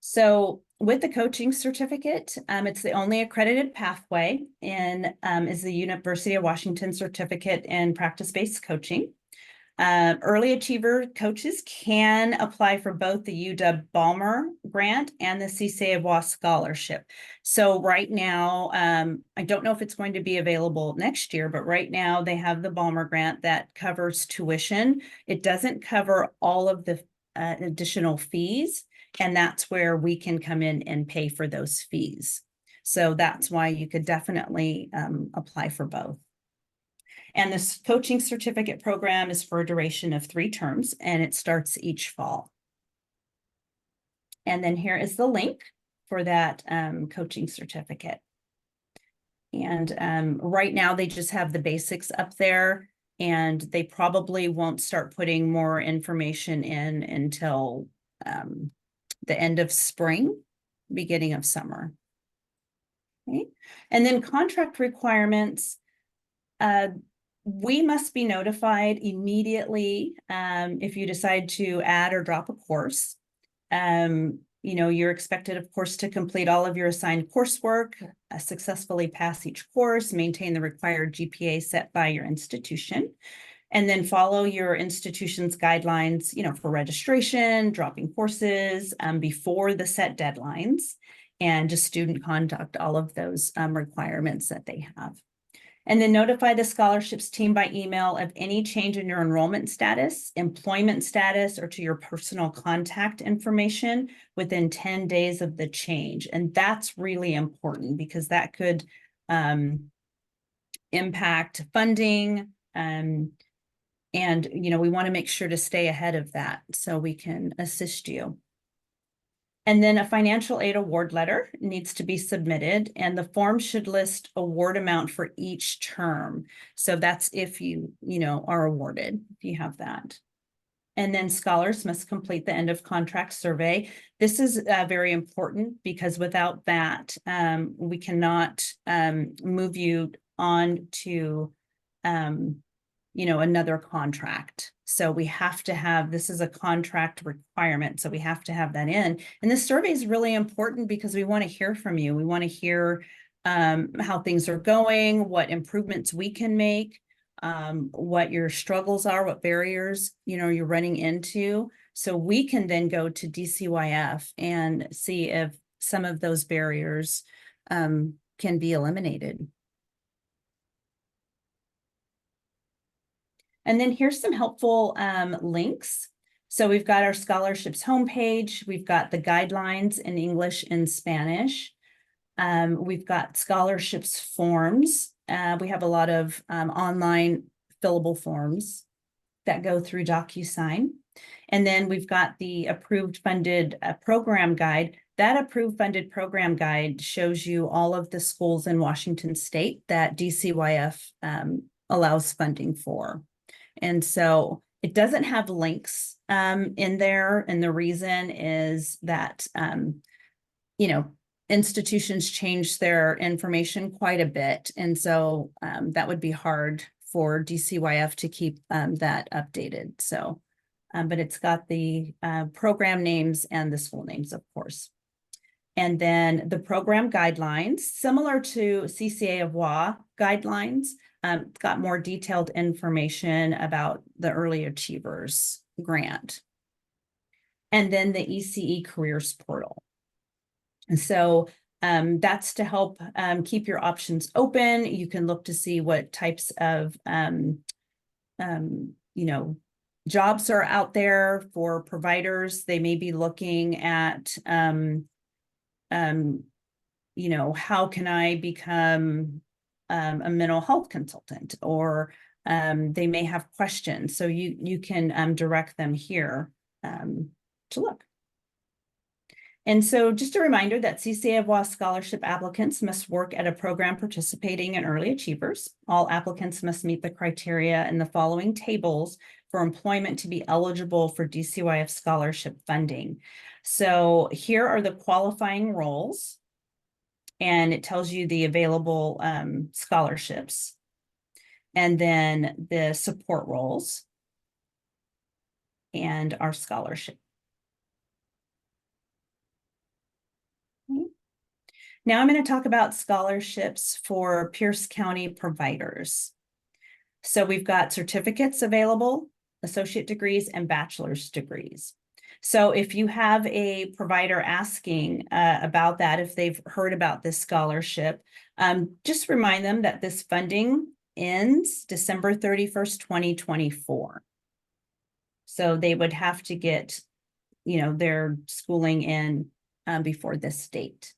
So with the coaching certificate, it's the only accredited pathway and is the University of Washington certificate in practice-based coaching. Early achiever coaches can apply for both the UW Balmer grant and the CCA of WA scholarship. So right now, I don't know if it's going to be available next year, but right now they have the Balmer grant that covers tuition. It doesn't cover all of the additional fees, and that's where we can come in and pay for those fees. So that's why you could definitely apply for both. And this coaching certificate program is for a duration of 3 terms, and it starts each fall. And then here is the link for that coaching certificate. And right now they just have the basics up there, and they probably won't start putting more information in until the end of spring, beginning of summer. Okay. And then contract requirements. We must be notified immediately if you decide to add or drop a course. You're expected, of course, to complete all of your assigned coursework, successfully pass each course, maintain the required GPA set by your institution, and then follow your institution's guidelines, for registration, dropping courses before the set deadlines, and just student conduct, all of those requirements that they have. And then notify the scholarships team by email of any change in your enrollment status, employment status, or to your personal contact information within 10 days of the change. And that's really important because that could impact funding. And, we want to make sure to stay ahead of that so we can assist you. And then a financial aid award letter needs to be submitted, and the form should list award amount for each term. So that's if you are awarded, if you have that. And then scholars must complete the end of contract survey. This is very important because without that, we cannot move you on to another contract. So we have to have, this is a contract requirement. So we have to have that in. And this survey is really important because we want to hear from you. We want to hear how things are going, what improvements we can make, what your struggles are, what barriers, you're running into. So we can then go to DCYF and see if some of those barriers can be eliminated. And then here's some helpful links. So we've got our scholarships homepage. We've got the guidelines in English and Spanish. We've got scholarships forms. We have a lot of online fillable forms that go through DocuSign. And then we've got the approved funded program guide. That approved funded program guide shows you all of the schools in Washington State that DCYF allows funding for. And so it doesn't have links in there. And the reason is that, institutions change their information quite a bit. And so that would be hard for DCYF to keep that updated. So, but it's got the program names and the school names, of course. And then the program guidelines, similar to CCA of WA guidelines, got more detailed information about the Early Achievers grant. And then the ECE Careers Portal. And so that's to help keep your options open. You can look to see what types of, jobs are out there for providers. They may be looking at, how can I become a mental health consultant, or they may have questions. So you can direct them here to look. And so just a reminder that CCA of WA scholarship applicants must work at a program participating in Early Achievers. All applicants must meet the criteria in the following tables for employment to be eligible for DCYF scholarship funding. So here are the qualifying roles, and it tells you the available scholarships, and then the support roles and our scholarship. Now I'm going to talk about scholarships for Pierce County providers. So we've got certificates available, associate degrees, and bachelor's degrees. So if you have a provider asking about that, if they've heard about this scholarship, just remind them that this funding ends December 31st, 2024. So they would have to get, their schooling in before this date.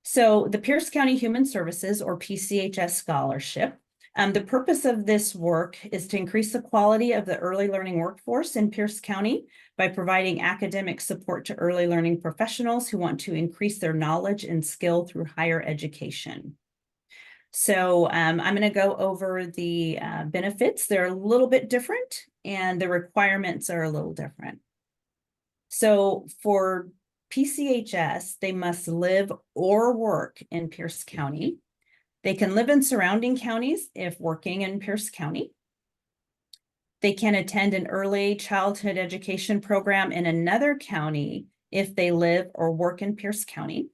So the Pierce County Human Services, or PCHS scholarship, the purpose of this work is to increase the quality of the early learning workforce in Pierce County by providing academic support to early learning professionals who want to increase their knowledge and skill through higher education. So I'm going to go over the benefits. They're a little bit different, and the requirements are a little different. So for PCHS, they must live or work in Pierce County. They can live in surrounding counties if working in Pierce County. They can attend an early childhood education program in another county if they live or work in Pierce County.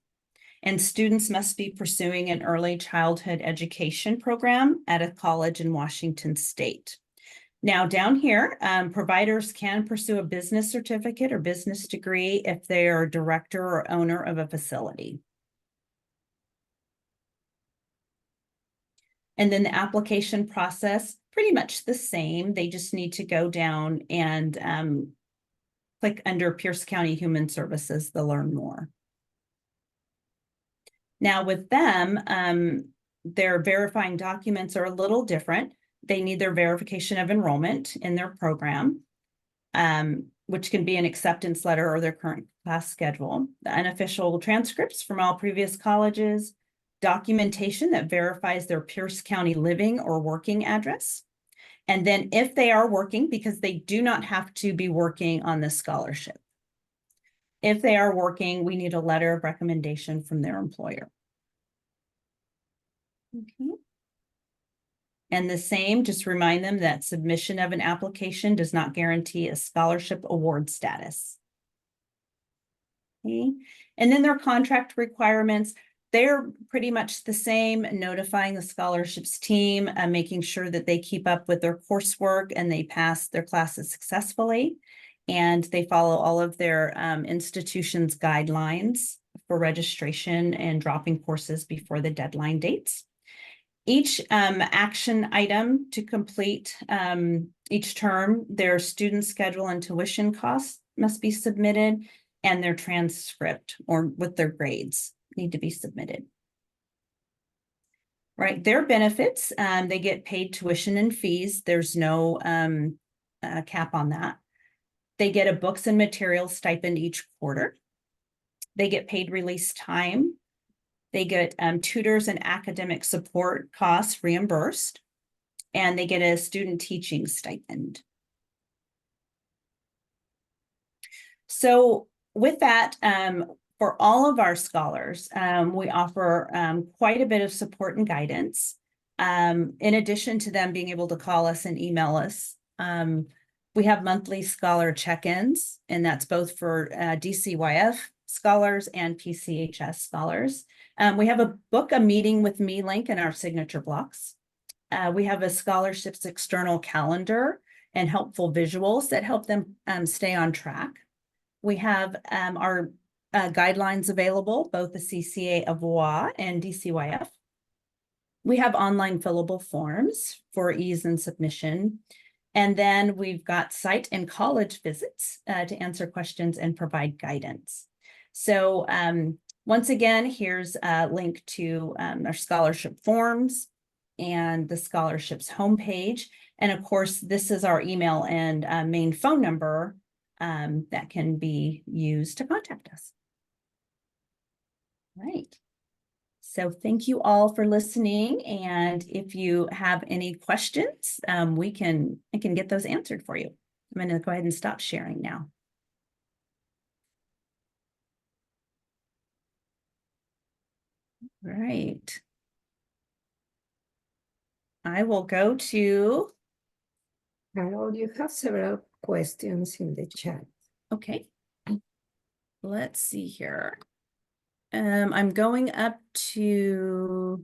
And students must be pursuing an early childhood education program at a college in Washington State. Now down here, providers can pursue a business certificate or business degree if they are director or owner of a facility. And then the application process, pretty much the same. They just need to go down and click under Pierce County Human Services to learn more. Now with them, their verifying documents are a little different. They need their verification of enrollment in their program, which can be an acceptance letter or their current class schedule, the unofficial transcripts from all previous colleges, documentation that verifies their Pierce County living or working address. And then if they are working, because they do not have to be working on this scholarship. If they are working, we need a letter of recommendation from their employer. Okay. And the same, just remind them that submission of an application does not guarantee a scholarship award status. Okay. And then their contract requirements, they're pretty much the same, notifying the scholarships team, making sure that they keep up with their coursework and they pass their classes successfully. And they follow all of their institution's guidelines for registration and dropping courses before the deadline dates. Each action item to complete each term, their student schedule and tuition costs must be submitted, and their transcript or with their grades need to be submitted. Right, their benefits, they get paid tuition and fees. There's no cap on that. They get a books and materials stipend each quarter. They get paid release time. They get tutors and academic support costs reimbursed, and they get a student teaching stipend. So with that, for all of our scholars, we offer quite a bit of support and guidance. In addition to them being able to call us and email us, we have monthly scholar check-ins, and that's both for DCYF scholars and PCHS scholars. We have a book a meeting with me link in our signature blocks. We have a scholarships external calendar and helpful visuals that help them stay on track. We have our guidelines available, both the CCA of WA and DCYF. We have online fillable forms for ease and submission. And then we've got site and college visits to answer questions and provide guidance. So once again, here's a link to our scholarship forms and the scholarships homepage. And of course, this is our email and main phone number that can be used to contact us. Right. So thank you all for listening. And if you have any questions, I can get those answered for you. I'm going to go ahead and stop sharing now. Right. I will go to. Carol, you have several questions in the chat. Okay. Let's see here. I'm going up to.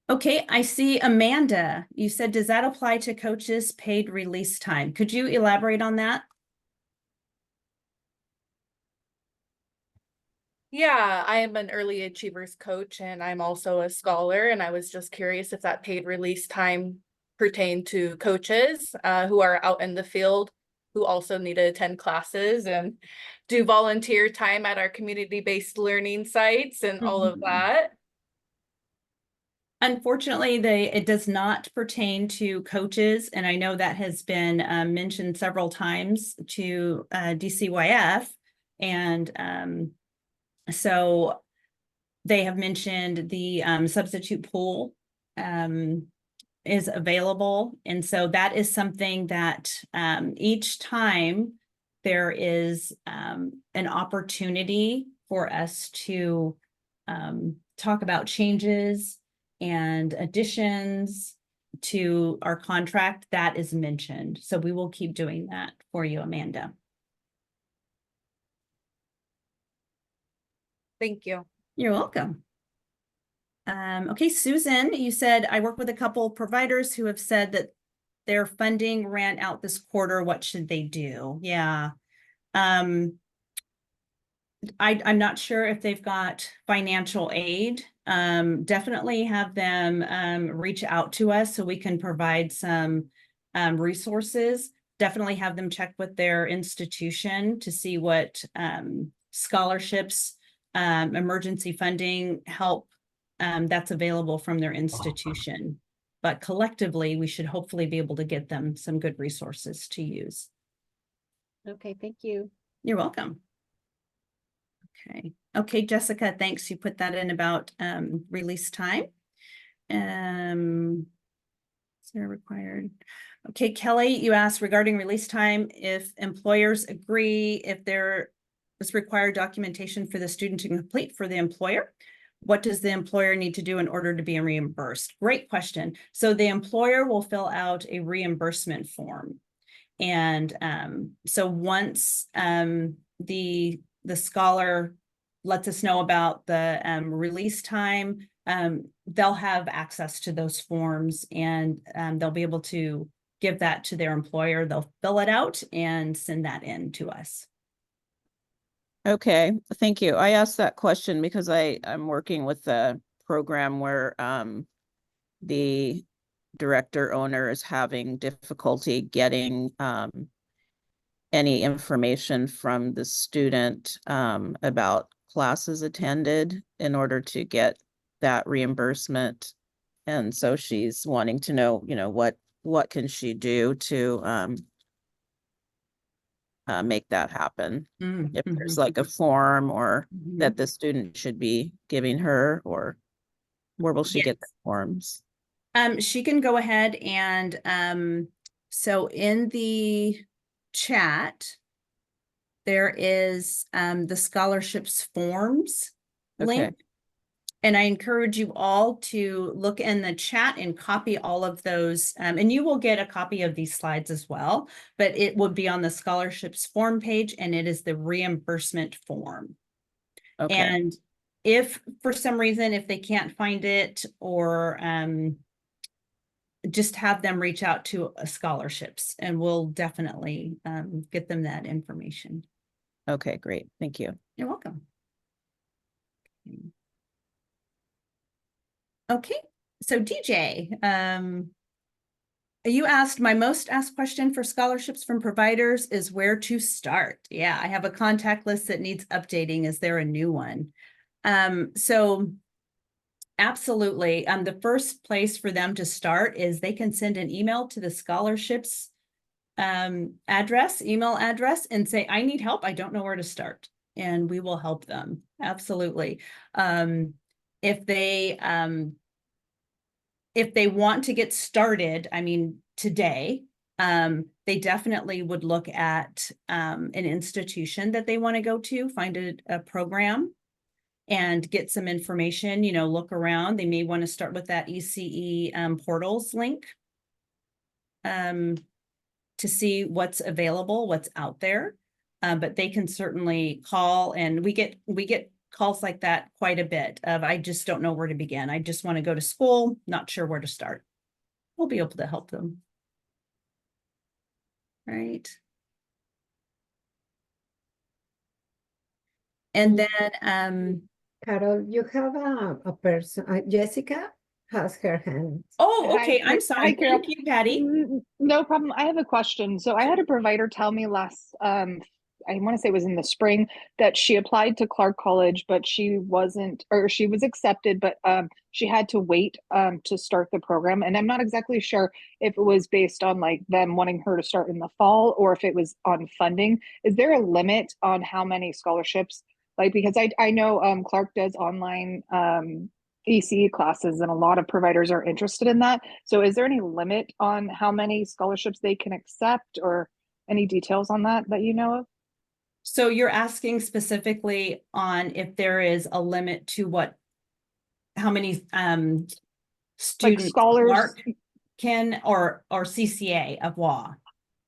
Okay, I see Amanda. You said, does that apply to coaches' paid release time? Could you elaborate on that? Yeah, I am an early achievers coach and I'm also a scholar, and I was just curious if that paid release time pertained to coaches who are out in the field, who also need to attend classes and do volunteer time at our community-based learning sites and all of that. Unfortunately, it does not pertain to coaches, and I know that has been mentioned several times to DCYF, and so they have mentioned the substitute pool is available, and so that is something that each time there is an opportunity for us to talk about changes and additions to our contract, that is mentioned. So we will keep doing that for you, Amanda. Thank you. You're welcome. Okay, Susan, you said, I work with a couple of providers who have said that their funding ran out this quarter. What should they do? Yeah. I'm not sure if they've got financial aid definitely have them reach out to us so we can provide some resources. Definitely have them check with their institution to see what scholarships, emergency funding help that's available from their institution. But collectively, we should hopefully be able to get them some good resources to use. Okay, thank you. You're welcome. Okay, Jessica, thanks. You put that in about release time. Is there required? Okay, Kelly, you asked regarding release time, if employers agree, if there is required documentation for the student to complete for the employer, what does the employer need to do in order to be reimbursed? Great question. So the employer will fill out a reimbursement form. And so once the scholar lets us know about the release time, they'll have access to those forms, and they'll be able to give that to their employer. They'll fill it out and send that in to us. Okay, thank you. I asked that question because I'm working with a program where the director owner is having difficulty getting any information from the student about classes attended in order to get that reimbursement. And so she's wanting to know, what can she do to make that happen? If there's like a form or that the student should be giving her, or where will she get the forms? She can go ahead and so in the chat, there is the scholarships forms link. And I encourage you all to look in the chat and copy all of those. And you will get a copy of these slides as well, but it would be on the scholarships form page, and it is the reimbursement form. Okay. And if for some reason, if they can't find it, or just have them reach out to scholarships, and we'll definitely get them that information. Okay, great. Thank you. You're welcome. Okay, so DJ, you asked, my most asked question for scholarships from providers is where to start. Yeah, I have a contact list that needs updating. Is there a new one? So absolutely. The first place for them to start is they can send an email to the scholarships email address, and say, I need help. I don't know where to start. And we will help them. Absolutely. If they want to get started, I mean, today, they definitely would look at an institution that they want to go to, find a program and get some information, look around. They may want to start with that ECE portals link to see what's available, what's out there. But they can certainly call, and we get calls like that quite a bit of, I just don't know where to begin. I just want to go to school, not sure where to start. We'll be able to help them. Right. And then, Carol, you have a person, Jessica has her hand. Oh, okay. Hi, I'm sorry. Carol. Thank you, Patty. No problem. I have a question. So I had a provider tell me last, I want to say it was in the spring, that she applied to Clark College, but she wasn't, or she was accepted, but she had to wait to start the program. And I'm not exactly sure if it was based on like them wanting her to start in the fall, or if it was on funding. Is there a limit on how many scholarships? Like, because I know Clark does online ECE classes, and a lot of providers are interested in that. So is there any limit on how many scholarships they can accept, or any details on that you know of? So you're asking specifically on if there is a limit to how many students like scholars Clark can, or CCA of WA?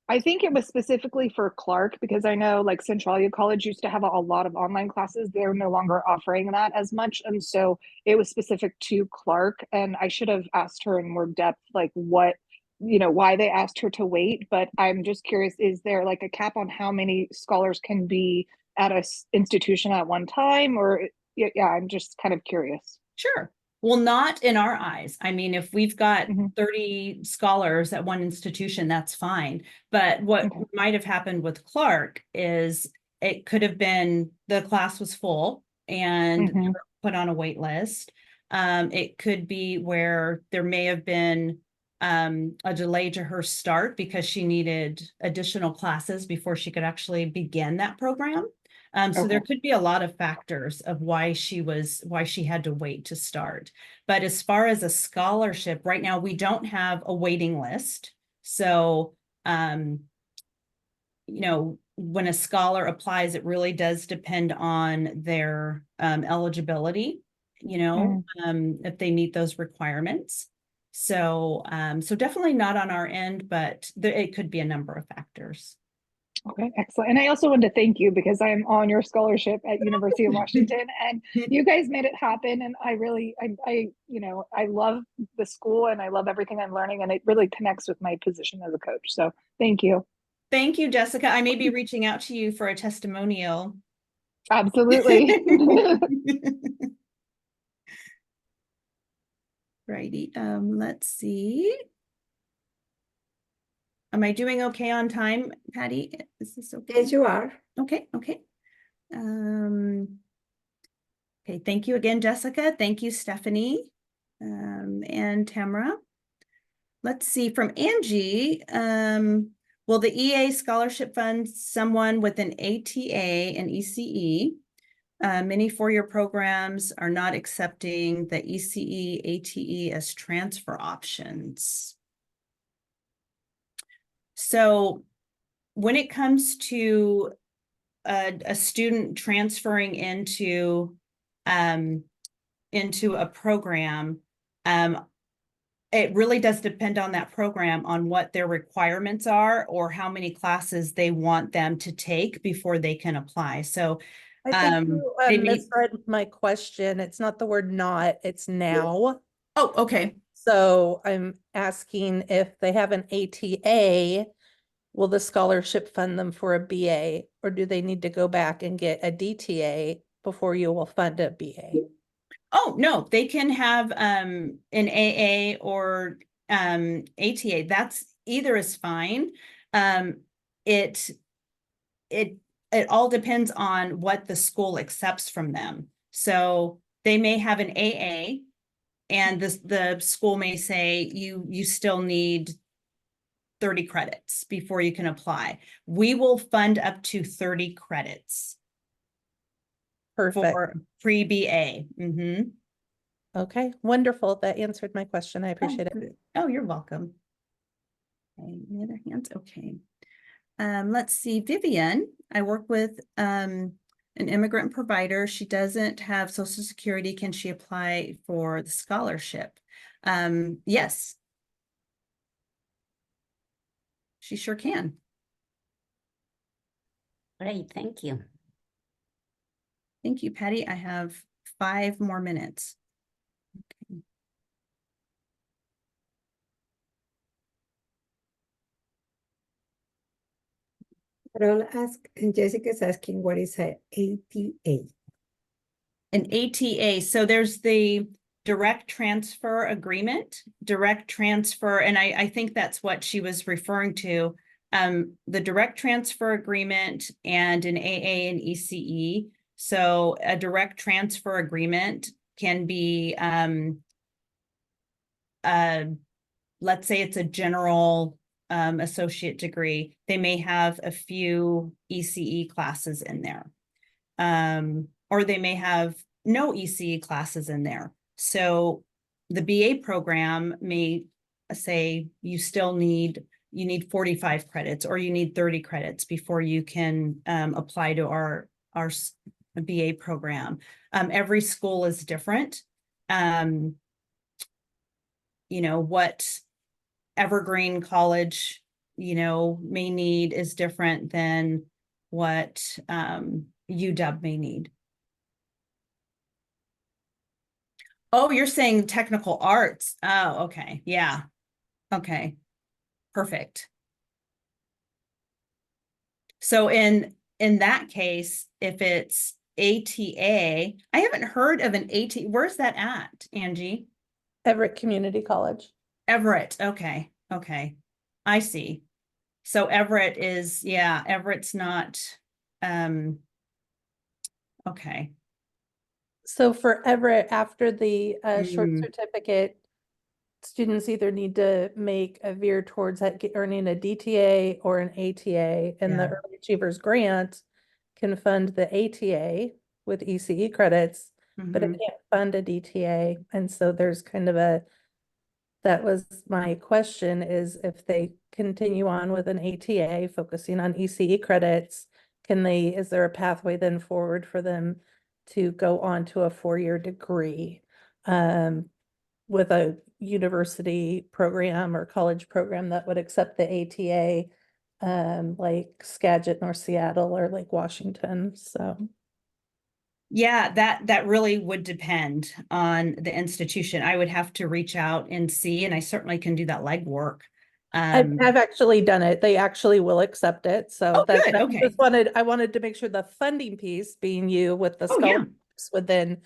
I think it was specifically for Clark, because I know like Centralia College used to have a lot of online classes. They're no longer offering that as much. And so it was specific to Clark. And I should have asked her in more depth, like what, why they asked her to wait. But I'm just curious, is there like a cap on how many scholars can be at a institution at one time? Or yeah, I'm just kind of curious. Sure. Well, not in our eyes. I mean, if we've got Mhm. 30 scholars at one institution, that's fine. But what Okay. might have happened with Clark is it could have been the class was full and they Mhm. were put on a wait list. It could be where there may have been a delay to her start because she needed additional classes before she could actually begin that program. So there Okay. could be a lot of factors of why she had to wait to start. But as far as a scholarship, right now we don't have a waiting list. So, when a scholar applies, it really does depend on their eligibility, if they meet those requirements. So, so definitely not on our end, but it could be a number of factors. Okay, excellent. And I also want to thank you because I am on your scholarship at University of Washington, and you guys made it happen. And I really, I love the school and I love everything I'm learning, and it really connects with my position as a coach. So thank you. Thank you, Jessica. I may be reaching out to you for a testimonial. Absolutely. Righty. Let's see. Am I doing okay on time, Patty? Is this okay? Yes, you are. Okay, okay. Okay, thank you again, Jessica. Thank you, Stephanie, and Tamara. Let's see, from Angie, will the EA scholarship fund someone with an ATA and ECE? Many four-year programs are not accepting the ECE, ATE as transfer options. So when it comes to a student transferring into a program, it really does depend on that program on what their requirements are or how many classes they want them to take before they can apply. So I think you misread my question. It's not the word not, it's now. Oh, okay. So I'm asking if they have an ATA, will the scholarship fund them for a BA, or do they need to go back and get a DTA before you will fund a BA? Oh, no, they can have an AA or ATA. That's either is fine. It all depends on what the school accepts from them. So they may have an AA and the school may say you still need 30 credits before you can apply. We will fund up to 30 credits. Perfect. For pre-BA. Mm-hmm. Okay, wonderful. That answered my question. I appreciate it. Oh, you're welcome. Okay, any other hands? Okay. Let's see, Vivian. I work with an immigrant provider. She doesn't have Social Security. Can she apply for the scholarship? Yes. She sure can. Great, thank you. Thank you, Patty. I have 5 more minutes. Okay. But I'll ask, and Jessica's asking, what is an ATA? An ATA. So there's the direct transfer agreement, direct transfer, and I think that's what she was referring to. The direct transfer agreement and an AA and ECE. So a direct transfer agreement can be, let's say it's a general associate degree. They may have a few ECE classes in there. Or they may have no ECE classes in there. So the BA program may say you need 45 credits or you need 30 credits before you can apply to our BA program. Every school is different. What Evergreen College, may need is different than what UW may need. Oh, you're saying technical arts. Oh, okay. Yeah. Okay. Perfect. So in that case, if it's ATA. I haven't heard of an AT. Where's that at, Angie? Everett Community College. Everett. Okay. Okay. I see. So Everett is, yeah, Everett's not, okay. So for Everett, after the short Mm. certificate, students either need to make a veer towards earning a DTA or an ATA, and the Yeah. Early Achievers Grant can fund the ATA with ECE credits, but it Mhm. can't fund a DTA. And so there's kind of that was my question, is if they continue on with an ATA focusing on ECE credits, is there a pathway then forward for them to go on to a 4-year degree with a university program or college program that would accept the ATA, like Skagit, North Seattle, or Lake Washington? So Yeah, that really would depend on the institution. I would have to reach out and see, and I certainly can do that legwork. I've actually done it. They actually will accept it. So Oh, good. that Okay. I wanted to make sure the funding piece, being you with the Oh, yeah. scholarships,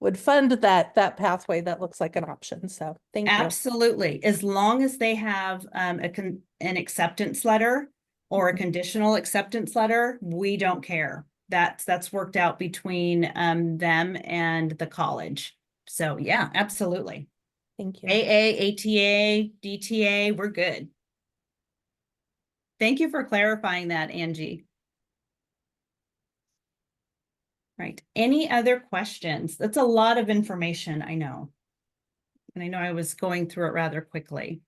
would fund that pathway that looks like an option. So thank you. Absolutely. As long as they have an acceptance letter or a conditional acceptance letter, we don't care. That's worked out between them and the college. So yeah, absolutely. Thank you. AA, ATA, DTA, we're good. Thank you for clarifying that, Angie. Right. Any other questions? That's a lot of information, I know. And I know I was going through it rather quickly.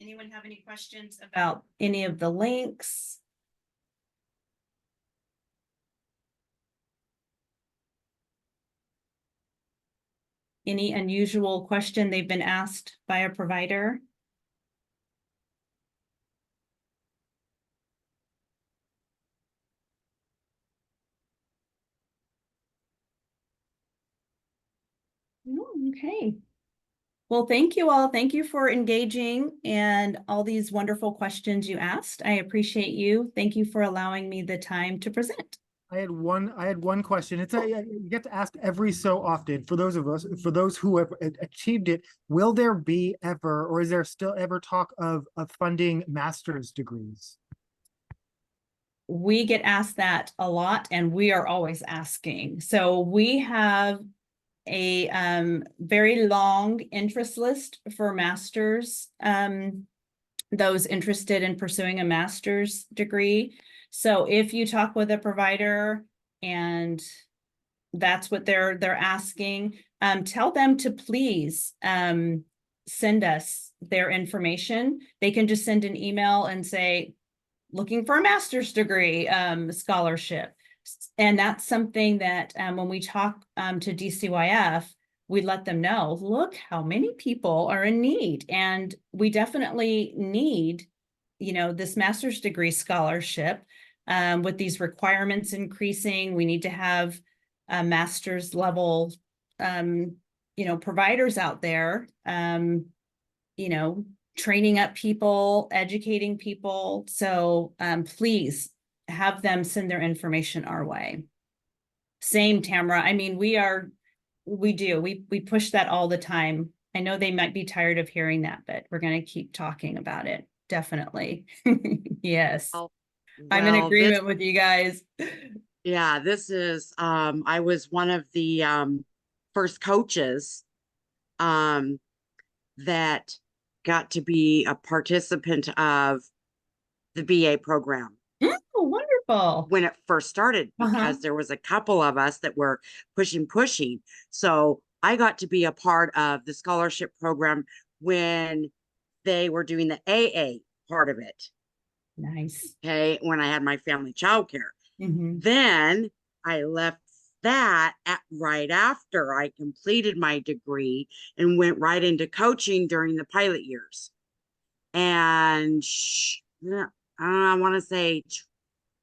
Anyone have any questions about any of the links? Any unusual question they've been asked by a provider? No, okay. Well, thank you all. Thank you for engaging and all these wonderful questions you asked. I appreciate you. Thank you for allowing me the time to present. I had one question. You get to ask every so often for those who have achieved it, will there be ever, or is there still ever talk of funding master's degrees? We get asked that a lot, and we are always asking. So we have a very long interest list for masters, those interested in pursuing a master's degree. So if you talk with a provider and that's what they're asking, tell them to please send us their information. They can just send an email and say, looking for a master's degree scholarship. And that's something that when we talk to DCYF, we let them know, look how many people are in need. And we definitely need, this master's degree scholarship with these requirements increasing. We need to have a master's level, providers out there, training up people, educating people. So please have them send their information our way. Same, Tamara. I mean, we push that all the time. I know they might be tired of hearing that, but we're going to keep talking about it. Definitely. Yes. I'm in agreement with you guys. Yeah, this is, I was one of the first coaches that got to be a participant of the BA program. Oh, wonderful. When it first started, because there was a couple of us that were pushing. So I got to be a part of the scholarship program when they were doing the AA part of it. Nice. Okay, when I had my family childcare. Mm-hmm. Then I left that right after I completed my degree and went right into coaching during the pilot years. And yeah, I want to say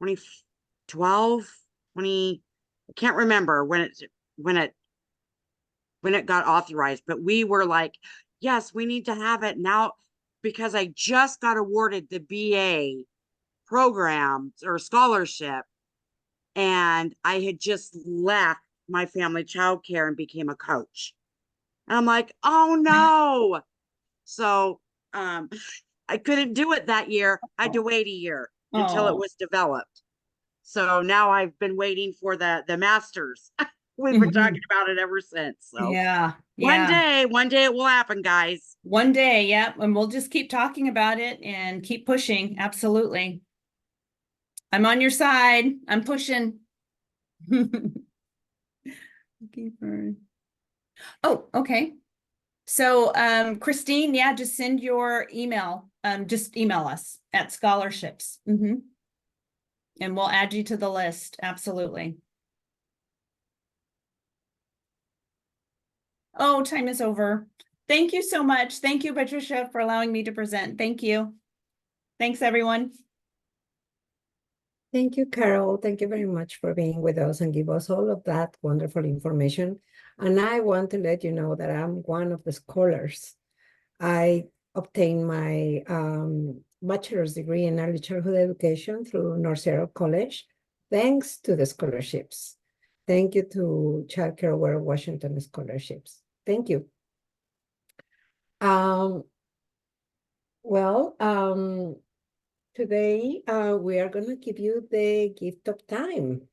2012, 20, I can't remember when it got authorized, but we were like, yes, we need to have it now because I just got awarded the BA program or scholarship, and I had just left my family childcare and became a coach. And I'm like, oh no. So I couldn't do it that year. I had to wait a year until it Oh. was developed. So now I've been waiting for the masters. We've been talking about it ever since. So Yeah, one yeah. day it will happen, guys. One day, yeah, and we'll just keep talking about it and keep pushing. Absolutely. I'm on your side. I'm pushing. Looking for. Oh, okay. So, Christine, yeah, just send your email. Just email us at scholarships. And we'll add you to the list. Absolutely. Oh, time is over. Thank you so much. Thank you, Patricia, for allowing me to present. Thank you. Thanks, everyone. Thank you, Carol. Thank you very much for being with us and give us all of that wonderful information. And I want to let you know that I'm one of the scholars. I obtained my bachelor's degree in early childhood education through North Seattle College, thanks to the scholarships. Thank you to Child Care Aware Washington scholarships. Thank you. Today we are going to give you the gift of time.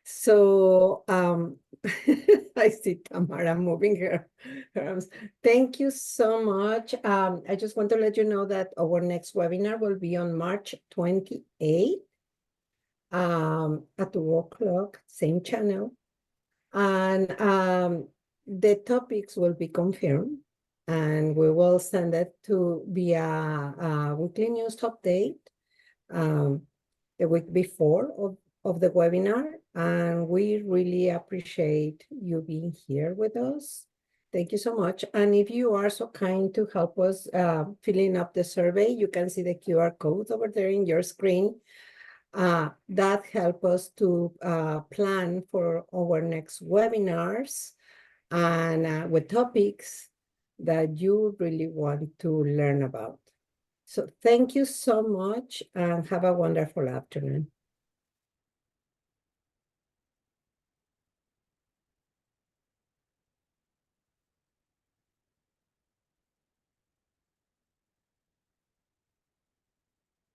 So I see Tamara moving her arms. Thank you so much. I just want to let you know that our next webinar will be on March 28th at 2:00, same channel. And the topics will be confirmed, and we will send it to via weekly news update the week before of the webinar. And we really appreciate you being here with us. Thank you so much. And if you are so kind to help us filling up the survey, you can see the QR code over there in your screen. That help us to plan for our next webinars and with topics that you really want to learn about. So thank you so much and have a wonderful afternoon.